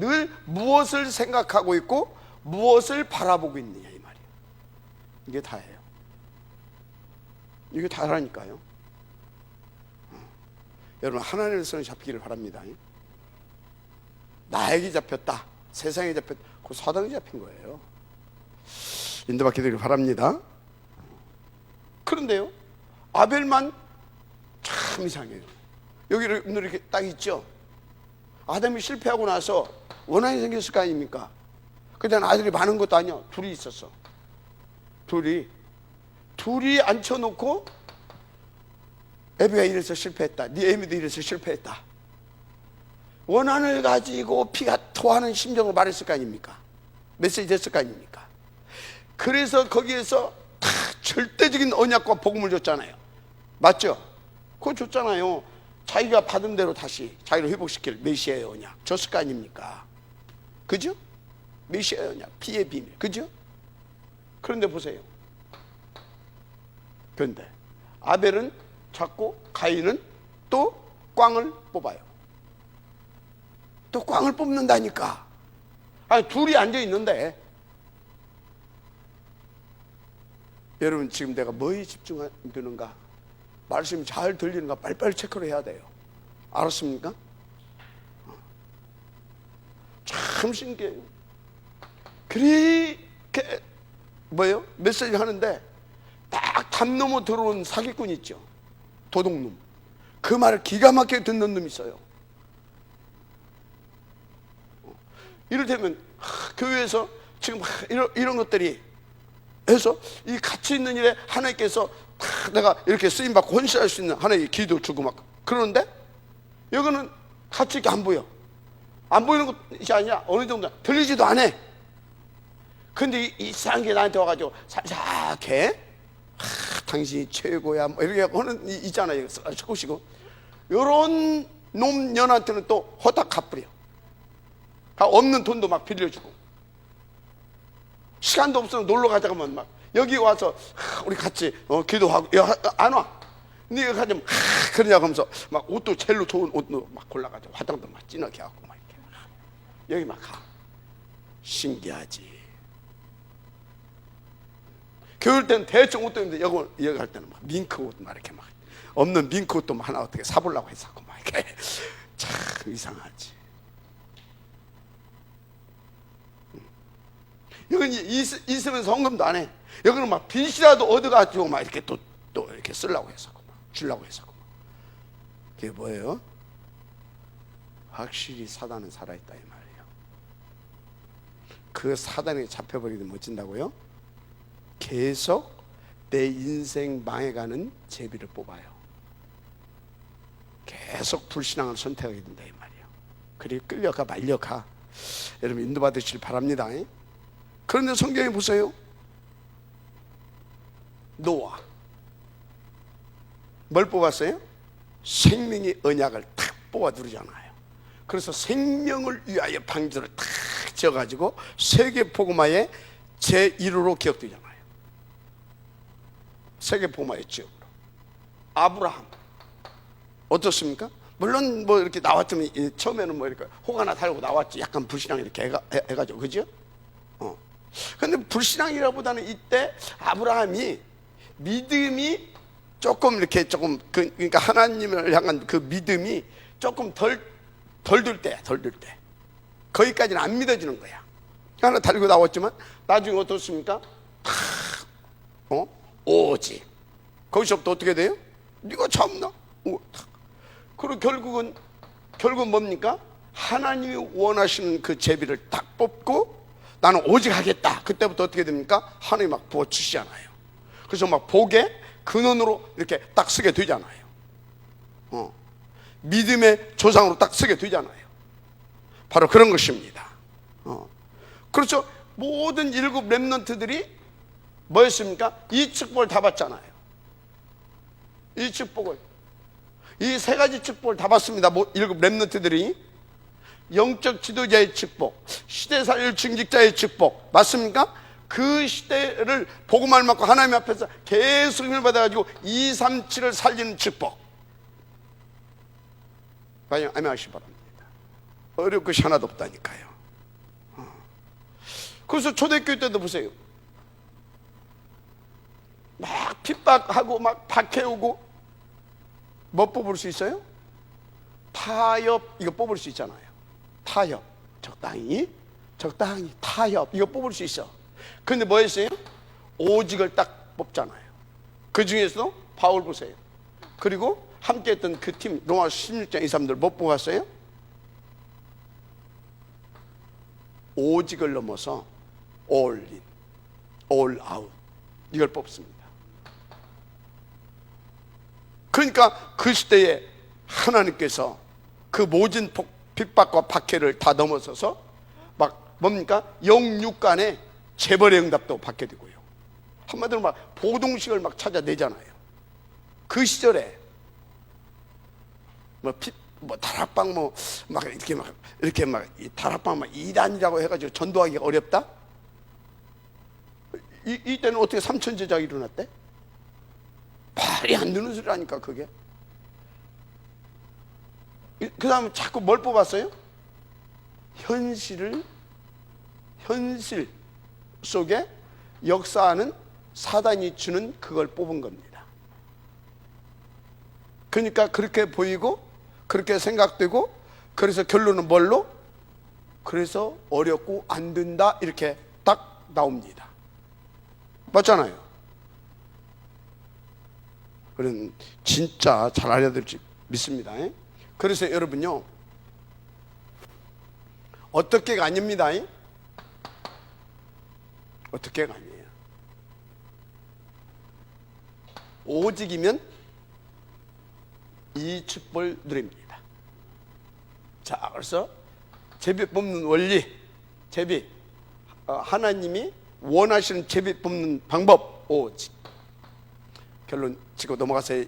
Speaker 1: 늘 무엇을 생각하고 있고 무엇을 바라보고 있느냐 이 말이에요. 이게 다예요. 이게 다라니까요. 여러분, 하나님의 손에 잡히기를 바랍니다. 나에게 잡혔다, 세상에 잡혔다, 그 사단에 잡힌 거예요. 인도받게 되기를 바랍니다. 그런데요, 아벨만 참 이상해요. 여기를 이렇게 딱 있죠. 아담이 실패하고 나서 원한이 생겼을 거 아닙니까? 근데 아들이 많은 것도 아니야. 둘이 있었어. 둘이 앉혀놓고 에비가 이래서 실패했다, 네 에미도 이래서 실패했다. 원한을 가지고 피가 토하는 심정을 말했을 거 아닙니까? 메시지 됐을 거 아닙니까? 그래서 거기에서 다 절대적인 언약과 복음을 줬잖아요. 맞죠? 그거 줬잖아요. 자기가 받은 대로 다시 자기를 회복시킬 메시아의 언약 줬을 거 아닙니까? 그죠? 메시아의 언약, 피의 비밀, 그죠? 그런데 보세요. 그런데 아벨은 잡고 가인은 또 꽝을 뽑아요. 또 꽝을 뽑는다니까. 아니, 둘이 앉아 있는데. 여러분, 지금 내가 뭐에 집중되는가, 말씀이 잘 들리는가 빨리빨리 체크를 해야 돼요. 알았습니까? 참 신기해요. 그렇게 뭐예요? 메시지 하는데 딱 담 넘어 들어온 사기꾼 있죠. 도둑놈. 그 말을 기가 막히게 듣는 놈이 있어요. 이를테면 교회에서 지금 이런 것들이 해서 이 가치 있는 일에 하나님께서 내가 이렇게 쓰임받고 헌신할 수 있는 하나님의 기도 주고 막 그러는데 여기는 가치 있게 안 보여. 안 보이는 것이 아니라 어느 정도 들리지도 않아. 근데 이상한 게 나한테 와가지고 살짝해, 당신이 최고야 뭐 이렇게 하는 있잖아요. 조금씩은 요런 놈년한테는 또 허닥 갚으려. 없는 돈도 막 빌려주고, 시간도 없으면 놀러 가자고 하면 막 여기 와서 우리 같이 기도하고, 안 와. 네가 가자면 그러냐고 하면서 막 옷도 제일로 좋은 옷도 막 골라가지고 화장도 막 진하게 하고 막 이렇게 여기 막 가. 신기하지. 겨울 때는 대충 옷도 있는데 여기 갈 때는 막 밍크 옷 막 이렇게 막 없는 밍크 옷도 막 하나 어떻게 사보려고 해서 막 이렇게 참 이상하지. 여기는 있으면 성금도 안 해. 여기는 막 빚이라도 얻어가지고 막 이렇게 또 이렇게 쓰려고 해서 막 주려고 해서 막. 그게 뭐예요? 확실히 사단은 살아있다 이 말이에요. 그 사단에 잡혀버리면 멋진다고요? 계속 내 인생 망해가는 제비를 뽑아요. 계속 불신앙을 선택하게 된다 이 말이에요. 그리고 끌려가 말려가. 여러분 인도받으시길 바랍니다. 그런데 성경에 보세요. 노아 뭘 뽑았어요? 생명의 언약을 탁 뽑아 두르잖아요. 그래서 생명을 위하여 방주를 탁 지어가지고 세계복음화의 제1호로 기억되잖아요. 세계복음화의 지역으로. 아브라함 어떻습니까? 물론 뭐 이렇게 나왔지만 처음에는 뭐 이렇게 혹 하나 달고 나왔지. 약간 불신앙 이렇게 해가지고, 그죠? 근데 불신앙이라보다는 이때 아브라함이 믿음이 조금 이렇게 조금 그러니까 하나님을 향한 그 믿음이 조금 덜 들 때, 거기까지는 안 믿어지는 거야. 하나 달고 나왔지만 나중에 어떻습니까? 오직 거기서부터 어떻게 돼요? 네가 참나? 그리고 결국은 뭡니까? 하나님이 원하시는 그 제비를 딱 뽑고 나는 오직 하겠다. 그때부터 어떻게 됩니까? 하나님이 막 부어주시잖아요. 그래서 막 복의 근원으로 이렇게 딱 쓰게 되잖아요. 믿음의 조상으로 딱 쓰게 되잖아요. 바로 그런 것입니다. 그렇죠. 모든 7 렘넌트들이 뭐였습니까? 이 축복을 다 받잖아요. 이 축복을, 이 3가지 축복을 다 받습니다. 7 렘넌트들이. 영적 지도자의 축복, 시대 살릴 중직자의 축복, 맞습니까? 그 시대를 복음을 맡고 하나님 앞에서 계속 힘을 받아가지고 237을 살리는 축복. 과연 아멘하시기 바랍니다. 어려울 것이 하나도 없다니까요. 그래서 초대교회 때도 보세요. 막 핍박하고 막 박해오고 뭐 뽑을 수 있어요? 타협 이거 뽑을 수 있잖아요. 타협, 적당히 타협 이거 뽑을 수 있어. 근데 뭐 했어요? 오직을 딱 뽑잖아요. 그 중에서도 바울 보세요. 그리고 함께 했던 그 팀 로마 16장 이 사람들 못 뽑았어요? 오직을 넘어서 all in, all out 이걸 뽑습니다. 그러니까 그 시대에 하나님께서 그 모진 핍박과 박해를 다 넘어서서 막 뭡니까? 영육간에 재벌의 응답도 받게 되고요. 한마디로 막 보동식을 막 찾아내잖아요. 그 시절에 뭐 다락방 막 이렇게 막 이 다락방 막 이단이라고 해가지고 전도하기가 어렵다. 이때는 어떻게 삼천 제자가 일어났대? 말이 안 되는 소리라니까 그게. 그 다음에 자꾸 뭘 뽑았어요? 현실 속에 역사하는 사단이 주는 그걸 뽑은 겁니다. 그러니까 그렇게 보이고 그렇게 생각되고, 그래서 결론은 뭘로? 그래서 어렵고 안 된다 이렇게 딱 나옵니다. 맞잖아요. 그런 진짜 잘 알아야 될지 믿습니다. 그래서 여러분요, 어떻게가 아닙니다. 어떻게가 아니에요. 오직이면 이 축복을 누립니다. 자, 그래서 제비 뽑는 원리, 제비, 하나님이 원하시는 제비 뽑는 방법, 오직. 결론 짓고 넘어가세요.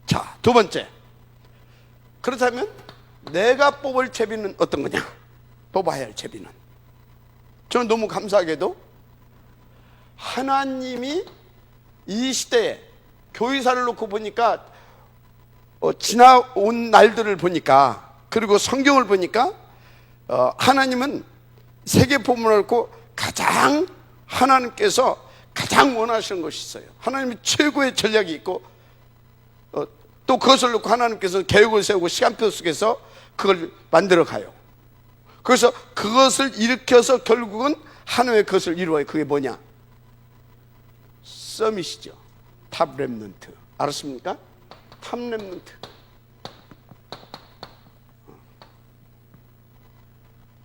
Speaker 1: 자, 두 번째. 그렇다면 내가 뽑을 제비는 어떤 거냐? 뽑아야 할 제비는, 저는 너무 감사하게도 하나님이 이 시대에 교회사를 놓고 보니까, 지나온 날들을 보니까, 그리고 성경을 보니까, 하나님은 세계 포문을 놓고 가장 하나님께서 가장 원하시는 것이 있어요. 하나님이 최고의 전략이 있고, 또 그것을 놓고 하나님께서 계획을 세우고 시간표 속에서 그걸 만들어 가요. 그래서 그것을 일으켜서 결국은 하나님의 그것을 이루어요. 그게 뭐냐? 서밋이죠. 탑 렘넌트. 알았습니까? 탑 렘넌트.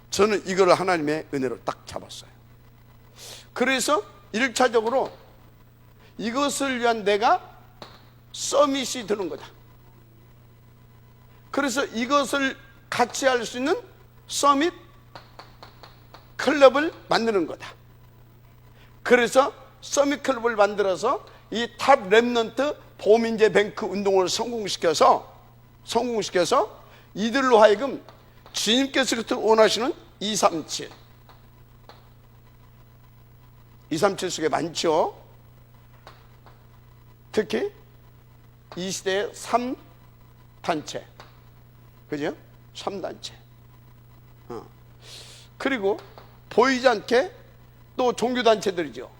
Speaker 1: 저는 이걸 하나님의 은혜로 딱 잡았어요. 그래서 1차적으로 이것을 위한 내가 서밋이 되는 거다. 그래서 이것을 같이 할 수 있는 서밋 클럽을 만드는 거다. 그래서 서밋 클럽을 만들어서 이 탑 렘넌트 보민제 뱅크 운동을 성공시켜서 이들로 하여금 주님께서 원하시는 237 속에 많죠. 특히 이 시대의 3단체, 그죠? 3단체. 그리고 보이지 않게 또 종교단체들이죠.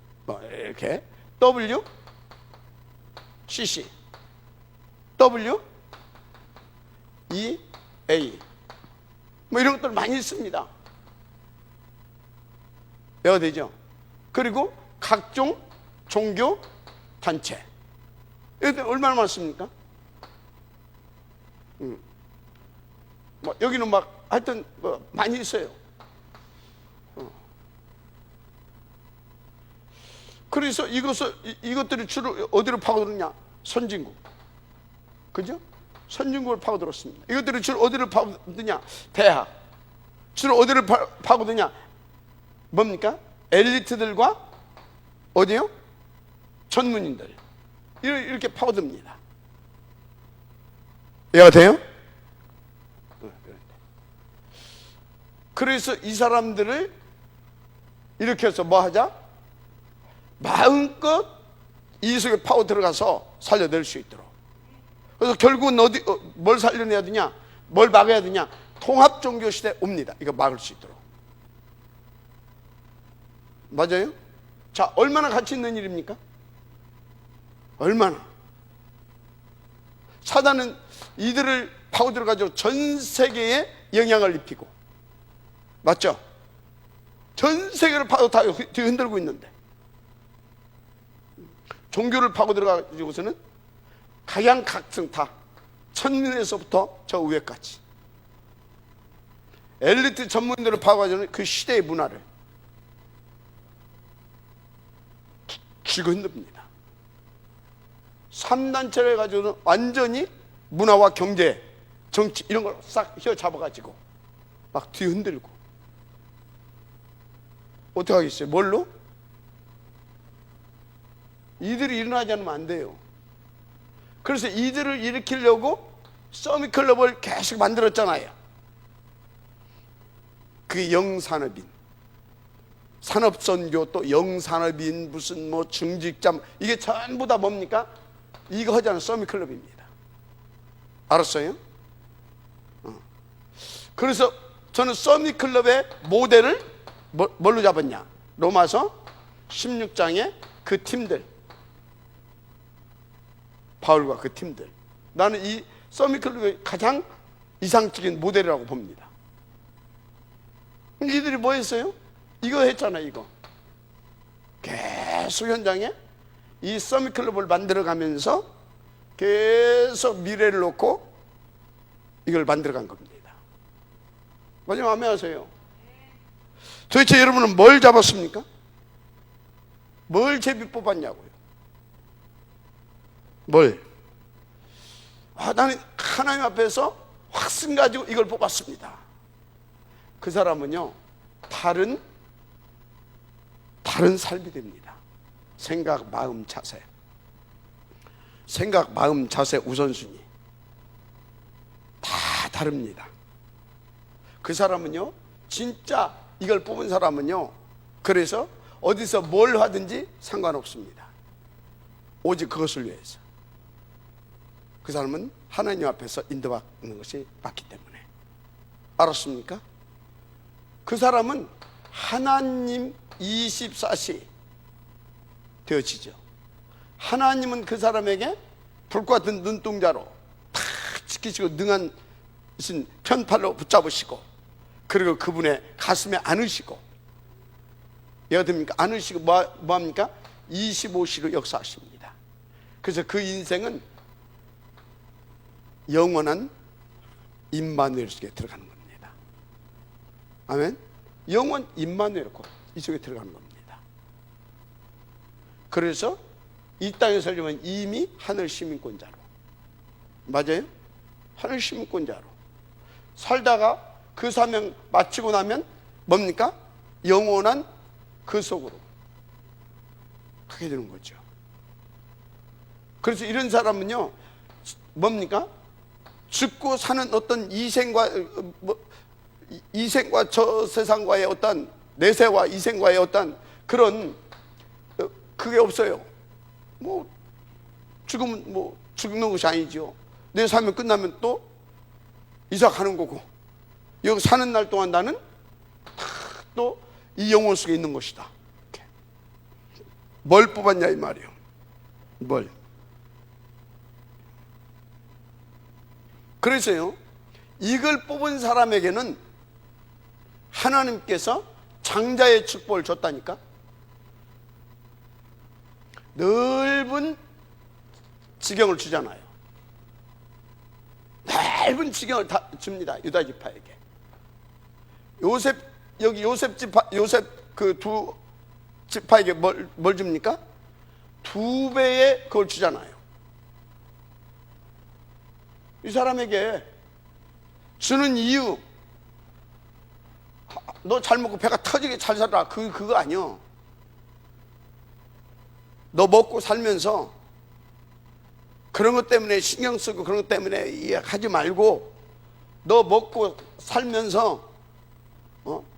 Speaker 1: 이렇게 W, CC, W, E, A, 이런 것들 많이 있습니다. 배워야 되죠. 그리고 각종 종교 단체, 얼마나 많습니까? 여기는 막 하여튼 많이 있어요. 그래서 이것들이 주로 어디로 파고드느냐? 선진국, 그죠? 선진국을 파고들었습니다. 이것들이 주로 어디를 파고드냐? 대학. 주로 어디를 파고드냐? 뭡니까? 엘리트들과 어디요? 전문인들, 이렇게 파고듭니다. 이해가 돼요? 그래서 이 사람들을 이렇게 해서 뭐 하자? 마음껏 이 속에 파고 들어가서 살려낼 수 있도록. 그래서 결국은 뭘 살려내야 되냐? 뭘 막아야 되냐? 통합 종교 시대 옵니다. 이거 막을 수 있도록. 맞아요? 자, 얼마나 가치 있는 일입니까? 얼마나. 사단은 이들을 파고 들어가지고 전 세계에 영향을 입히고, 맞죠? 전 세계를 파고 다 흔들고 있는데, 종교를 파고 들어가지고서는 각양각층 다, 천민에서부터 저 위에까지 엘리트 전문들을 파고가지고 그 시대의 문화를 쥐고 흔듭니다. 3단체를 해가지고는 완전히 문화와 경제, 정치 이런 걸 싹 휘어잡아가지고 막 뒤흔들고. 어떻게 하겠어요? 뭘로? 이들이 일어나지 않으면 안 돼요. 그래서 이들을 일으키려고 서밋 클럽을 계속 만들었잖아요. 그게 영산업인, 산업선교, 또 영산업인, 무슨 뭐 중직자, 이게 전부 다 뭡니까? 이거 하자는 서밋클럽입니다. 알았어요? 그래서 저는 서밋클럽의 모델을 뭘로 잡았냐? 로마서 16장의 그 팀들, 바울과 그 팀들, 나는 이 서밋클럽의 가장 이상적인 모델이라고 봅니다. 이들이 뭐 했어요? 이거 했잖아요. 이거 계속 현장에 이 서밋클럽을 만들어가면서 계속 미래를 놓고 이걸 만들어간 겁니다. 마지막 아멘하세요. 도대체 여러분은 뭘 잡았습니까? 뭘 제비 뽑았냐고요? 뭘? 나는 하나님 앞에서 확신 가지고 이걸 뽑았습니다. 그 사람은요, 다른 삶이 됩니다. 생각, 마음, 자세. 생각, 마음, 자세, 우선순위 다 다릅니다. 그 사람은요, 진짜 이걸 뽑은 사람은요, 그래서 어디서 뭘 하든지 상관없습니다. 오직 그것을 위해서. 그 사람은 하나님 앞에서 인도받는 것이 맞기 때문에. 알았습니까? 그 사람은 하나님 24시 되어지죠. 하나님은 그 사람에게 불과 같은 눈동자로 다 지키시고 능한 편팔로 붙잡으시고, 그리고 그분의 가슴에 안으시고, 예가 됩니까? 안으시고 뭐합니까? 25시로 역사하십니다. 그래서 그 인생은 영원한 임마누엘 속에 들어가는 겁니다. 아멘. 영원 임마누엘 이 속에 들어가는 겁니다. 그래서 이 땅에 살려면 이미 하늘 시민권자로, 맞아요? 하늘 시민권자로 살다가 그 사명 마치고 나면 뭡니까? 영원한 그 속으로 가게 되는 거죠. 그래서 이런 사람은요, 뭡니까? 죽고 사는 어떤 이생과 저 세상과의 어떤 내세와 이생과의 어떤 그런 그게 없어요. 뭐 죽으면 뭐 죽는 것이 아니죠. 내 삶이 끝나면 또 이사 가는 거고, 여기 사는 날 동안 나는 또 이 영혼 속에 있는 것이다. 뭘 뽑았냐 이 말이에요. 뭘? 그래서요, 이걸 뽑은 사람에게는 하나님께서 장자의 축복을 줬다니까. 넓은 지경을 주잖아요. 넓은 지경을 다 줍니다. 유다 지파에게. 요셉 그 두 지파에게 뭘 줍니까? 2배의 그걸 주잖아요. 이 사람에게 주는 이유, 너 잘 먹고 배가 터지게 잘 살아, 그거 아니요. 너 먹고 살면서 그런 것 때문에 신경 쓰고 그런 것 때문에 하지 말고, 너 먹고 살면서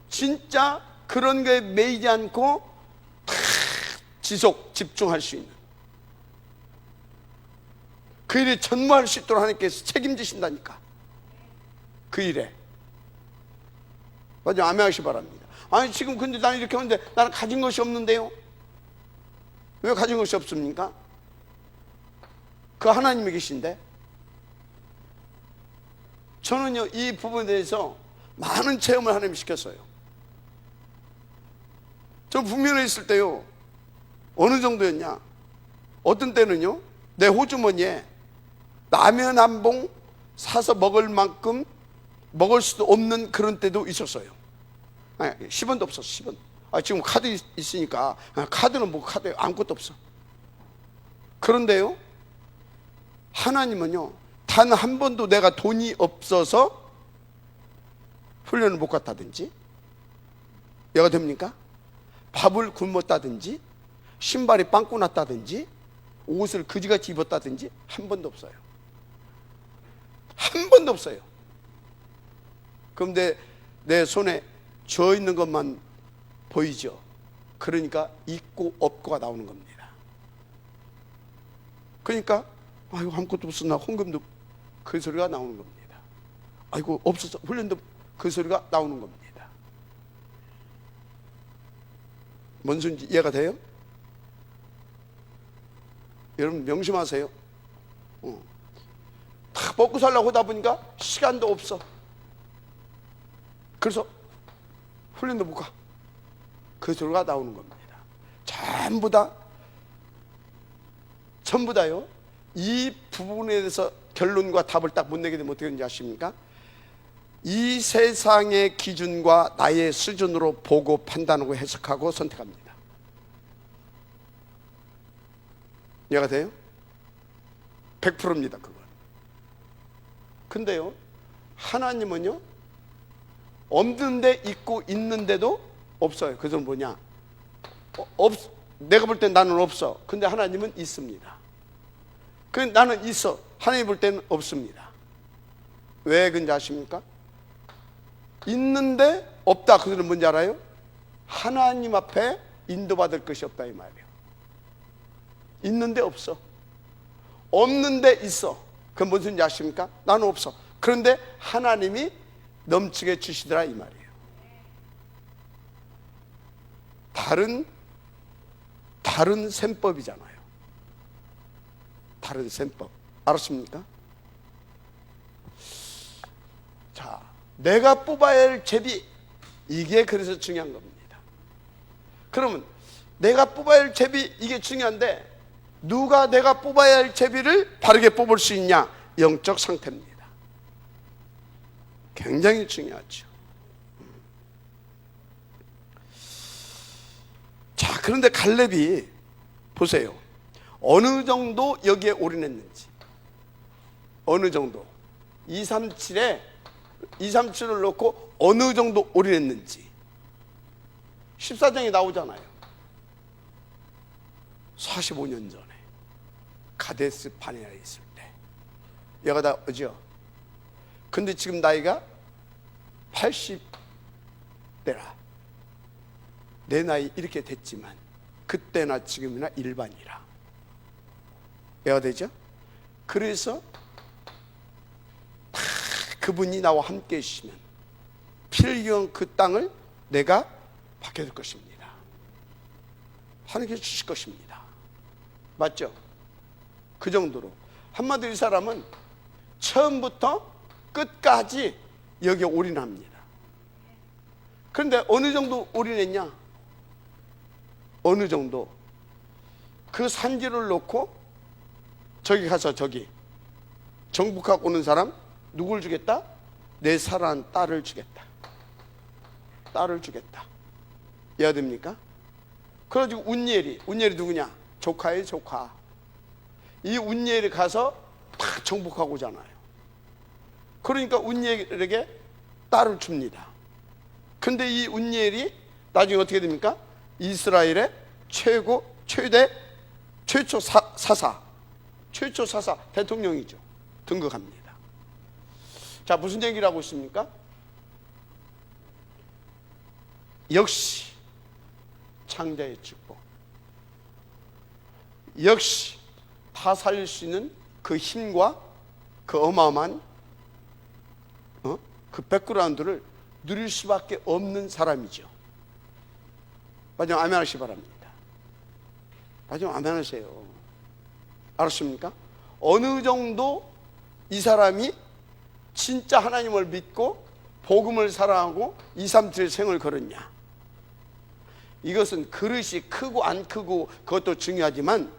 Speaker 1: 진짜 그런 거에 매이지 않고 지속 집중할 수 있는, 그 일에 전무할 수 있도록 하나님께서 책임지신다니까. 그 일에. 맞아, 아멘하시 바랍니다. 아니 지금 근데 나는 이렇게 하는데 나는 가진 것이 없는데요. 왜 가진 것이 없습니까? 그 하나님이 계신데. 저는요, 이 부분에 대해서 많은 체험을 하나님이 시켰어요. 저 북면에 있을 때요, 어느 정도였냐, 어떤 때는요, 내 호주머니에 라면 한 봉 사서 먹을 만큼 먹을 수도 없는 그런 때도 있었어요. 10원도 없었어. 10원. 지금 카드 있으니까 카드는 뭐 카드에 아무것도 없어. 그런데요, 하나님은요, 단 한 번도 내가 돈이 없어서 훈련을 못 갔다든지, 얘가 됩니까? 밥을 굶었다든지, 신발이 빵꾸 났다든지, 옷을 그지같이 입었다든지 한 번도 없어요. 한 번도 없어요. 그런데 내 손에 쥐어 있는 것만 보이죠. 그러니까 있고 없고가 나오는 겁니다. 그러니까 아이고 아무것도 없어 나 헌금도 그 소리가 나오는 겁니다. 아이고 없어서 훈련도 그 소리가 나오는 겁니다. 뭔 소리인지 이해가 돼요? 여러분 명심하세요. 다 먹고 살려고 하다 보니까 시간도 없어. 그래서 훈련도 못 가. 그 소리가 나오는 겁니다. 전부 다요. 이 부분에 대해서 결론과 답을 딱 못 내게 되면 어떻게 되는지 아십니까? 이 세상의 기준과 나의 수준으로 보고 판단하고 해석하고 선택합니다. 이해가 돼요? 100%입니다 그건. 근데요 하나님은요 없는데 있고 있는데도 없어요. 그것은 뭐냐? 내가 볼 땐 나는 없어. 근데 하나님은 있습니다. 나는 있어. 하나님 볼 때는 없습니다. 왜 그런지 아십니까? 있는데 없다. 그들은 뭔지 알아요? 하나님 앞에 인도받을 것이 없다 이 말이에요. 있는데 없어. 없는데 있어. 그건 무슨 소리인지 아십니까? 나는 없어. 그런데 하나님이 넘치게 주시더라 이 말이에요. 다른 셈법이잖아요. 다른 셈법. 알았습니까? 자, 내가 뽑아야 할 제비, 이게 그래서 중요한 겁니다. 그러면 내가 뽑아야 할 제비, 이게 중요한데 누가 내가 뽑아야 할 제비를 바르게 뽑을 수 있냐? 영적 상태입니다. 굉장히 중요하죠. 자, 그런데 갈렙이 보세요. 어느 정도 여기에 올인했는지, 어느 정도 237을 놓고 어느 정도 올인했는지 14장에 나오잖아요. 45년 전에 가데스 바네아에 있을 때 얘가 다 오죠. 근데 지금 나이가 80대라. 내 나이 이렇게 됐지만 그때나 지금이나 일반이라. 얘가 되죠. 그래서 다 그분이 나와 함께 계시면 필경 그 땅을 내가 받게 될 것입니다. 하나님께서 주실 것입니다. 맞죠? 그 정도로. 한마디로 이 사람은 처음부터 끝까지 여기에 올인합니다. 그런데 어느 정도 올인했냐? 어느 정도? 그 산지를 놓고 저기 가서 저기 정복하고 오는 사람 누굴 주겠다? 내 사랑하는 딸을 주겠다. 딸을 주겠다. 이해가 됩니까? 그래가지고 운니엘이 누구냐? 조카의 조카. 이 운니엘이 가서 다 정복하고 오잖아요. 그러니까 운니엘에게 딸을 줍니다. 근데 이 운니엘이 나중에 어떻게 됩니까? 이스라엘의 최초 사사 대통령이죠. 등극합니다. 자, 무슨 얘기를 하고 있습니까? 역시 창자의 축복, 역시 다 살릴 수 있는 그 힘과 그 어마어마한 그 백그라운드를 누릴 수밖에 없는 사람이죠. 마지막 아멘 하시기 바랍니다. 마지막 아멘 하세요. 알았습니까? 어느 정도 이 사람이 진짜 하나님을 믿고 복음을 사랑하고 2, 3, 7의 생을 걸었냐. 이것은 그릇이 크고 안 크고 그것도 중요하지만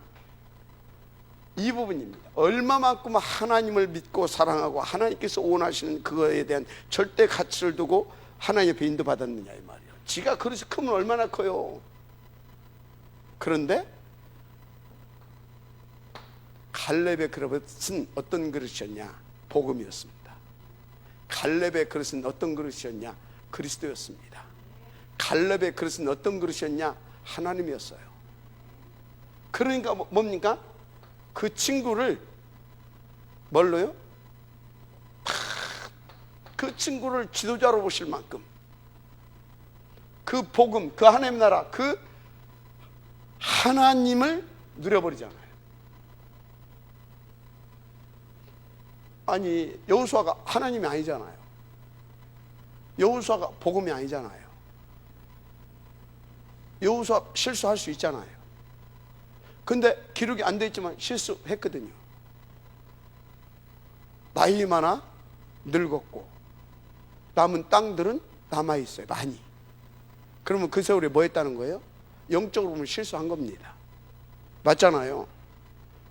Speaker 1: 이 부분입니다. 얼마만큼 하나님을 믿고 사랑하고 하나님께서 원하시는 그거에 대한 절대 가치를 두고 하나님 앞에 인도받았느냐 이 말이에요. 지가 그릇이 크면 얼마나 커요. 그런데 갈렙의 그릇은 어떤 그릇이었냐? 복음이었습니다. 갈렙의 그릇은 어떤 그릇이었냐? 그리스도였습니다. 갈렙의 그릇은 어떤 그릇이었냐? 하나님이었어요. 그러니까 뭡니까? 그 친구를 뭘로요? 그 친구를 지도자로 보실 만큼 그 복음, 그 하나님 나라, 그 하나님을 누려버리잖아요. 아니, 여호수아가 하나님이 아니잖아요. 여호수아가 복음이 아니잖아요. 여호수아 실수할 수 있잖아요. 근데 기록이 안 돼 있지만 실수했거든요. 나이 많아 늙었고 남은 땅들은 남아있어요. 많이. 그러면 그 세월에 뭐 했다는 거예요? 영적으로 보면 실수한 겁니다. 맞잖아요.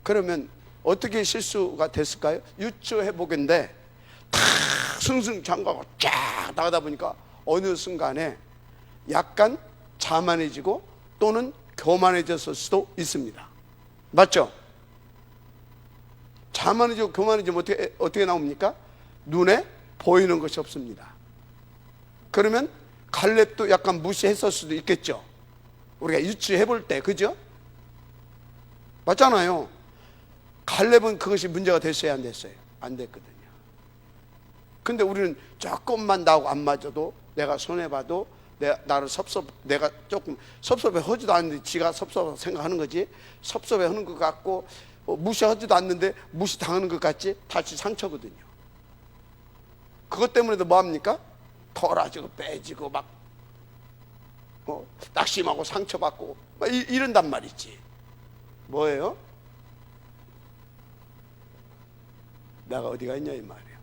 Speaker 1: 그러면 어떻게 실수가 됐을까요? 유추해보건데 탁 승승장구하고 쫙 나가다 보니까 어느 순간에 약간 자만해지고 또는 교만해졌을 수도 있습니다. 맞죠? 자만해지고 교만해지면 어떻게 나옵니까? 눈에 보이는 것이 없습니다. 그러면 갈렙도 약간 무시했을 수도 있겠죠. 우리가 유추해볼 때, 그죠? 맞잖아요. 갈렙은 그것이 문제가 됐어요, 안 됐어요? 안 됐거든요. 근데 우리는 조금만 나하고 안 맞아도, 내가 손해봐도 내가 조금 섭섭해 하지도 않는데 지가 섭섭하다고 생각하는 거지, 섭섭해 하는 것 같고 무시하지도 않는데 무시당하는 것 같지, 다시 상처거든요. 그것 때문에도 뭐합니까? 덜어지고 빼지고 막 낙심하고 상처받고 막 이런단 말이지. 뭐예요? 내가 어디가 있냐 이 말이에요.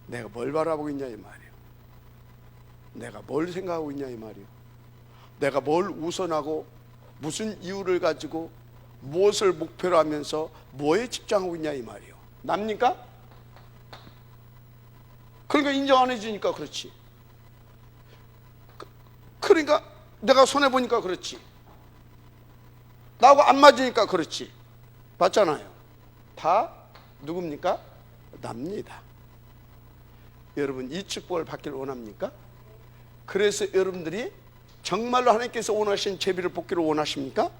Speaker 1: 내가 뭘 바라보고 있냐 이 말이에요. 내가 뭘 생각하고 있냐 이 말이에요. 내가 뭘 우선하고 무슨 이유를 가지고 무엇을 목표로 하면서 뭐에 집중하고 있냐 이 말이에요. 납니까? 그러니까 인정 안 해주니까 그렇지. 그러니까 내가 손해보니까 그렇지. 나하고 안 맞으니까 그렇지. 맞잖아요. 다 누굽니까? 납니다. 여러분, 이 축복을 받기를 원합니까? 그래서 여러분들이 정말로 하나님께서 원하신 제비를 뽑기를 원하십니까?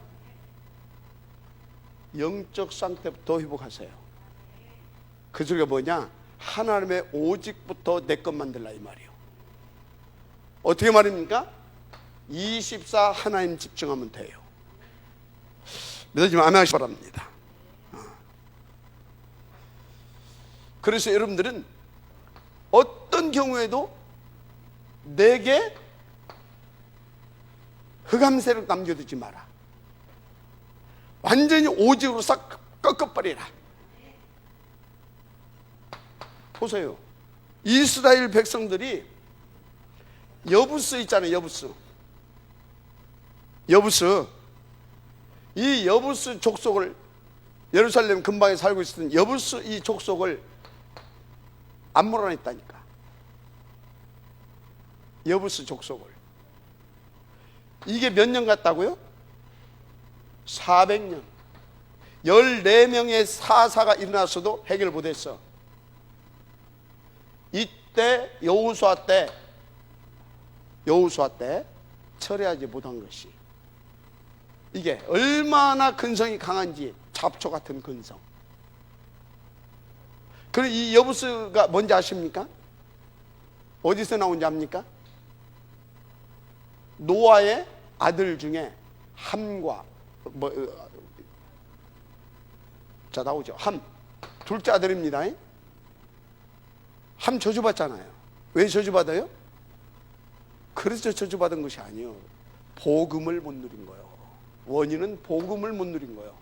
Speaker 1: 영적 상태부터 회복하세요. 그 소리가 뭐냐? 하나님의 오직부터 내 것 만들라 이 말이에요. 어떻게 말입니까? 24 하나님 집중하면 돼요. 믿어지면 아멘 하시기 바랍니다. 그래서 여러분들은 어떤 경우에도 내게 흑암세력 남겨두지 마라. 완전히 오직으로 싹 꺾어버리라. 보세요. 이스라엘 백성들이 여부스 있잖아요. 여부스. 이 여부스 족속을, 예루살렘 근방에 살고 있었던 여부스 이 족속을 안 몰아냈다니까. 여부스 족속을. 이게 몇 년 갔다고요? 400년. 14명의 사사가 일어났어도 해결 못했어. 이때 여호수아 때 처리하지 못한 것이, 이게 얼마나 근성이 강한지, 잡초 같은 근성. 그리고 이 여부스가 뭔지 아십니까? 어디서 나온지 압니까? 노아의 아들 중에 함과 자 나오죠. 함 둘째 아들입니다. 함 저주받잖아요. 왜 저주받아요? 그래서 저주받은 것이 아니에요. 복음을 못 누린 거예요. 원인은 복음을 못 누린 거예요.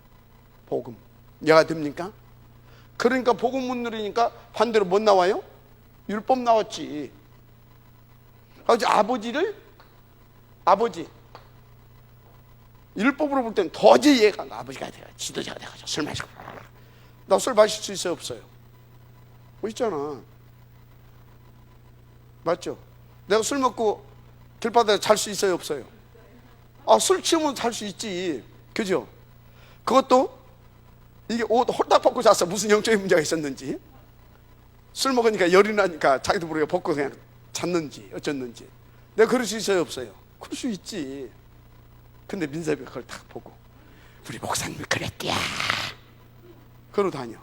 Speaker 1: 복음. 이해가 됩니까? 그러니까 복음 못 누리니까 반대로 못 나와요? 율법 나왔지. 아버지 율법으로 볼 때는 도저히 이해가 안 가. 아버지가 돼가 지도자가 돼가지고 술 마시고, 나 술 마실 수 있어요 없어요? 뭐 있잖아. 맞죠? 내가 술 먹고 길바닥에 잘 수 있어요 없어요? 술 취하면 잘 수 있지. 그죠? 그것도 이게 옷 홀딱 벗고 잤어. 무슨 영적인 문제가 있었는지. 술 먹으니까 열이 나니까 자기도 모르게 벗고 그냥 잤는지 어쩌는지. 내가 그럴 수 있어요 없어요? 그럴 수 있지. 근데 민섭이가 그걸 딱 보고 우리 목사님이 그랬대야 그러고 다녀.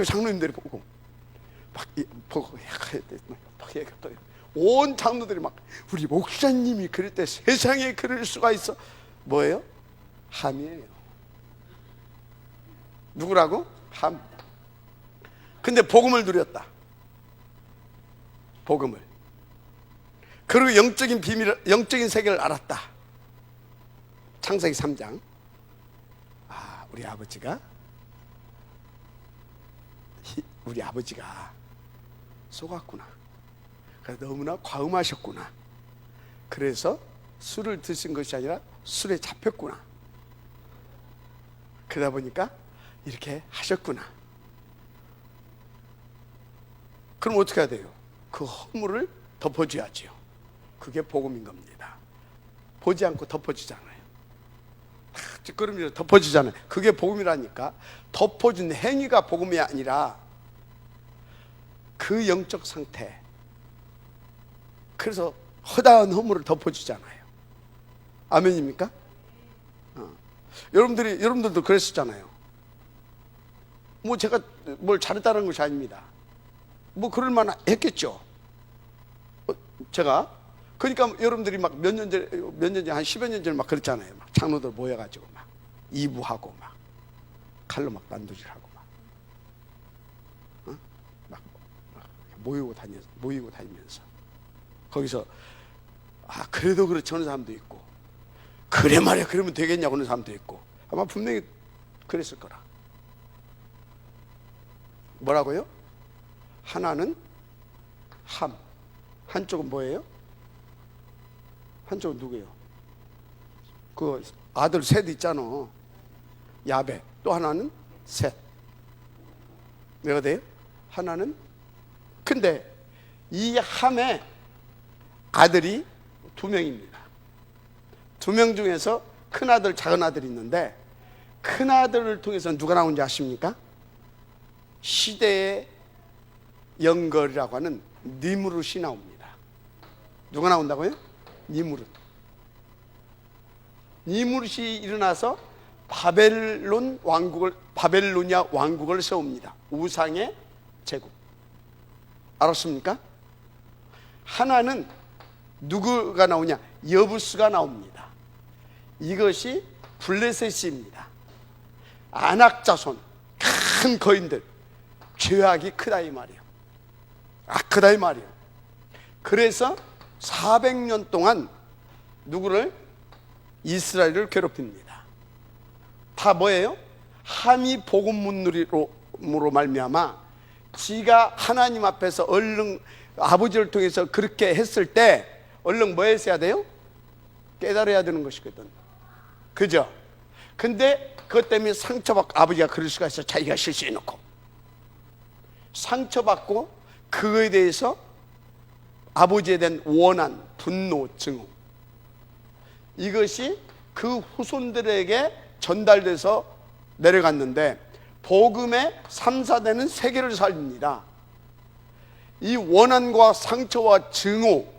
Speaker 1: 장로님들이 보고 막 보고 막 얘가 또 온 장로들이 막 우리 목사님이 그럴 때 세상에 그럴 수가 있어. 뭐예요? 함이에요. 누구라고? 함. 근데 복음을 누렸다. 복음을. 그리고 영적인 비밀, 영적인 세계를 알았다. 창세기 3장. 아, 우리 아버지가 속았구나. 너무나 과음하셨구나. 그래서 술을 드신 것이 아니라 술에 잡혔구나. 그러다 보니까 이렇게 하셨구나. 그럼 어떻게 해야 돼요? 그 허물을 덮어줘야지요. 그게 복음인 겁니다. 보지 않고 덮어주잖아요. 찌끄러미로 덮어주잖아요. 그게 복음이라니까. 덮어준 행위가 복음이 아니라 그 영적 상태. 그래서 허다한 허물을 덮어주잖아요. 아멘입니까? 여러분들도 그랬었잖아요. 뭐 제가 뭘 잘했다는 것이 아닙니다. 뭐 그럴만 했겠죠. 제가 그러니까 여러분들이 막 몇 년 전에 한 10여 년 전에 막 그랬잖아요. 막 장로들 모여가지고 막 이부하고 막 칼로 막 난도질하고 막 모이고 다니면서 거기서 아 그래도 그렇지 하는 사람도 있고 그래 말이야 그러면 되겠냐고 하는 사람도 있고 아마 분명히 그랬을 거라. 뭐라고요? 하나는 함, 한쪽은 뭐예요? 한쪽은 누구예요? 그 아들 셋 있잖아. 야베. 또 하나는 셋. 뭐가 돼요? 하나는. 근데 이 함에 아들이 2명입니다. 2명 중에서 큰아들 작은아들이 있는데 큰아들을 통해서 누가 나온지 아십니까? 시대의 영걸이라고 하는 니무릇이 나옵니다. 누가 나온다고요? 니무릇. 니무릇이 일어나서 바벨로니아 왕국을 세웁니다. 우상의 제국. 알았습니까? 하나는 누구가 나오냐? 여부스가 나옵니다. 이것이 블레셋입니다. 안악자손, 큰 거인들. 죄악이 크다 이 말이에요. 크다 이 말이에요. 그래서 400년 동안 누구를? 이스라엘을 괴롭힙니다. 다 뭐예요? 함이 복음 문누리로 말미암아 지가 하나님 앞에서 얼른 아버지를 통해서 그렇게 했을 때 얼른 뭐 했어야 돼요? 깨달아야 되는 것이거든. 그죠? 근데 그것 때문에 상처받고 아버지가 그럴 수가 있어. 자기가 실수해놓고 상처받고 그거에 대해서 아버지에 대한 원한, 분노, 증오, 이것이 그 후손들에게 전달돼서 내려갔는데 복음의 3, 4대는 세계를 살립니다. 이 원한과 상처와 증오,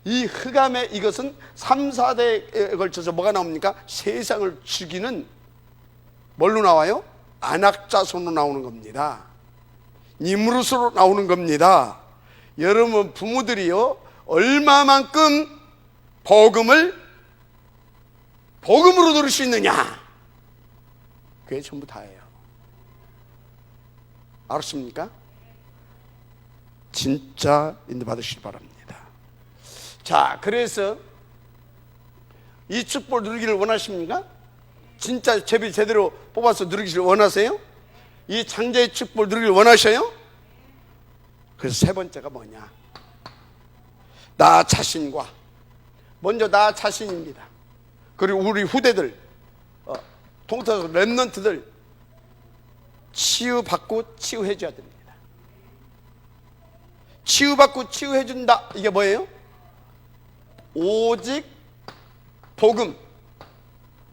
Speaker 1: 이 흑암의 이것은 3, 4대에 걸쳐서 뭐가 나옵니까? 세상을 죽이는 뭘로 나와요? 안악자손으로 나오는 겁니다. 니무릇으로 나오는 겁니다. 여러분 부모들이요 얼마만큼 복음으로 들을 수 있느냐, 그게 전부 다예요. 알았습니까? 진짜 인도 받으시기 바랍니다. 자, 그래서 이 축복을 누리기를 원하십니까? 진짜 제대로 뽑아서 누리기를 원하세요? 이 창자의 축복을 누리기를 원하셔요? 그래서 세 번째가 뭐냐? 나 자신과, 먼저 나 자신입니다. 그리고 우리 후대들, 통틀어서 렘넌트들 치유받고 치유해줘야 됩니다. 치유받고 치유해준다. 이게 뭐예요? 오직 복음,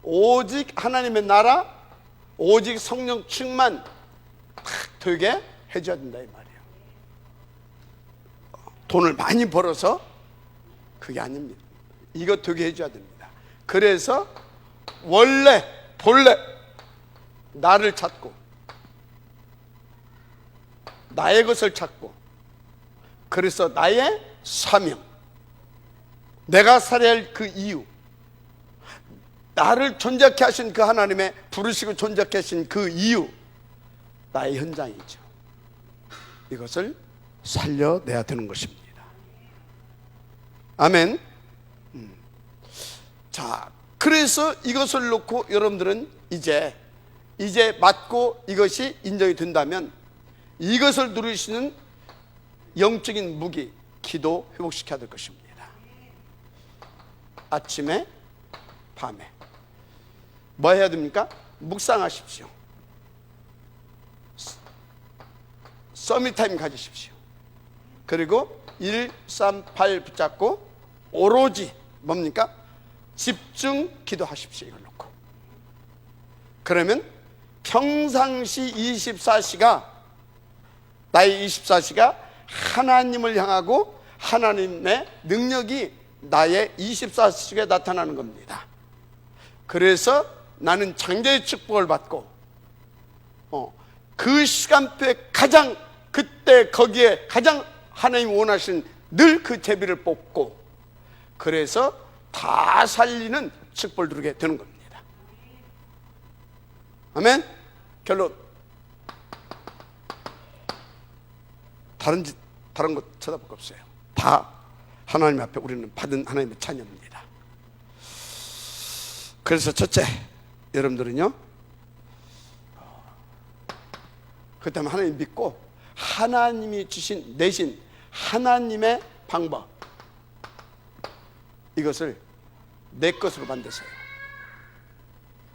Speaker 1: 오직 하나님의 나라, 오직 성령 충만 되게 해줘야 된다 이 말이에요. 돈을 많이 벌어서 그게 아닙니다. 이거 되게 해줘야 됩니다. 그래서 본래 나를 찾고 나의 것을 찾고, 그래서 나의 사명, 내가 살아야 할 그 이유, 나를 존재케 하신 그 하나님의 부르시고 존재케 하신 그 이유, 나의 현장이죠. 이것을 살려내야 되는 것입니다. 아멘. 자, 그래서 이것을 놓고 여러분들은 이제 맞고 이것이 인정이 된다면 이것을 누리시는 영적인 무기, 기도 회복시켜야 될 것입니다. 아침에 밤에 뭐 해야 됩니까? 묵상하십시오. 서밋타임 가지십시오. 그리고 1, 3, 8 붙잡고 오로지 뭡니까? 집중 기도하십시오. 이걸 놓고. 그러면 평상시 24시가 나의 24시가 하나님을 향하고 하나님의 능력이 나의 24시간에 나타나는 겁니다. 그래서 나는 장자의 축복을 받고 그 시간표에 가장 그때 거기에 가장 하나님이 원하신 늘 그 제비를 뽑고 그래서 다 살리는 축복을 누리게 되는 겁니다. 아멘. 결론, 다른 것 쳐다볼 거 없어요. 다 하나님 앞에 우리는 받은 하나님의 자녀입니다. 그래서 첫째, 여러분들은요, 그 다음에 하나님 믿고 하나님이 주신 내신 하나님의 방법, 이것을 내 것으로 만드세요.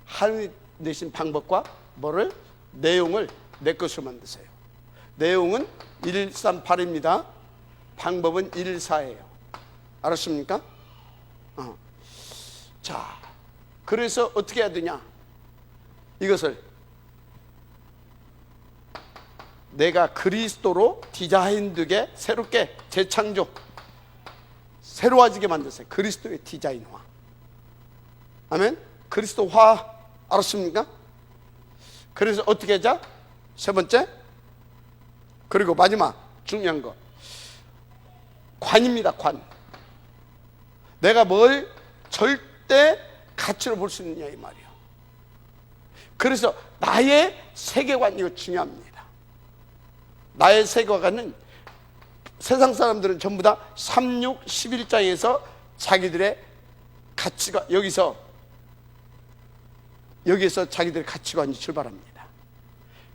Speaker 1: 하나님 내신 방법과 뭐를? 내용을 내 것으로 만드세요. 내용은 138입니다. 방법은 114예요. 알았습니까? 자, 그래서 어떻게 해야 되냐? 이것을 내가 그리스도로 디자인되게 새롭게 재창조, 새로워지게 만드세요. 그리스도의 디자인화. 아멘. 그리스도화. 알았습니까? 그래서 어떻게 하자? 세 번째, 그리고 마지막 중요한 거, 관입니다. 관. 내가 뭘 절대 가치로 볼 수 있느냐 이 말이에요. 그래서 나의 세계관, 이거 중요합니다. 나의 세계관은 세상 사람들은 전부 다 3, 6, 11장에서 자기들의 가치가 여기서 자기들의 가치관이 출발합니다.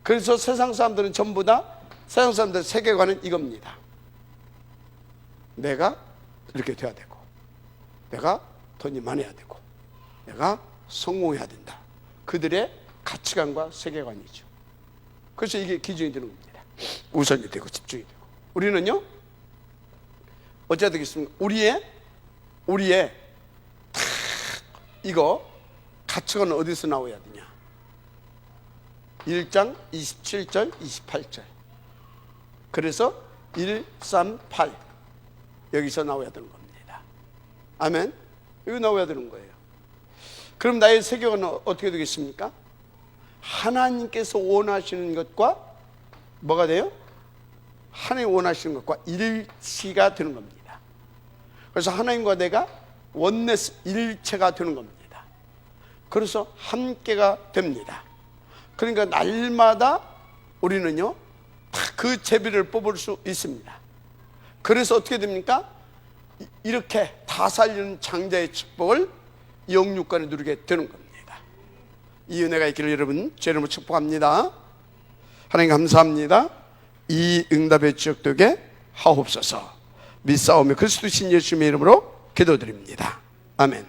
Speaker 1: 그래서 세상 사람들은 전부 다 세상 사람들의 세계관은 이겁니다. 내가 이렇게 돼야 되고, 내가 돈이 많아야 되고, 내가 성공해야 된다. 그들의 가치관과 세계관이죠. 그래서 이게 기준이 되는 겁니다. 우선이 되고 집중이 되고. 우리는요, 어찌해야 되겠습니까? 우리의 이거 가치관은 어디서 나와야 되냐? 1장 27절 28절. 그래서 1, 3, 8 여기서 나와야 되는 겁니다. 아멘. 이거 나와야 되는 거예요. 그럼 나의 세계관은 어떻게 되겠습니까? 하나님께서 원하시는 것과 뭐가 돼요? 하나님 원하시는 것과 일치가 되는 겁니다. 그래서 하나님과 내가 원네스, 일체가 되는 겁니다. 그래서 함께가 됩니다. 그러니까 날마다 우리는요, 그 제비를 뽑을 수 있습니다. 그래서 어떻게 됩니까? 이렇게 다 살리는 장자의 축복을 영육간에 누리게 되는 겁니다. 이 은혜가 있기를 여러분 제 이름으로 축복합니다. 하나님 감사합니다. 이 응답의 지역 되게 하옵소서. 믿사오며 그리스도 신 예수님의 이름으로 기도드립니다. 아멘.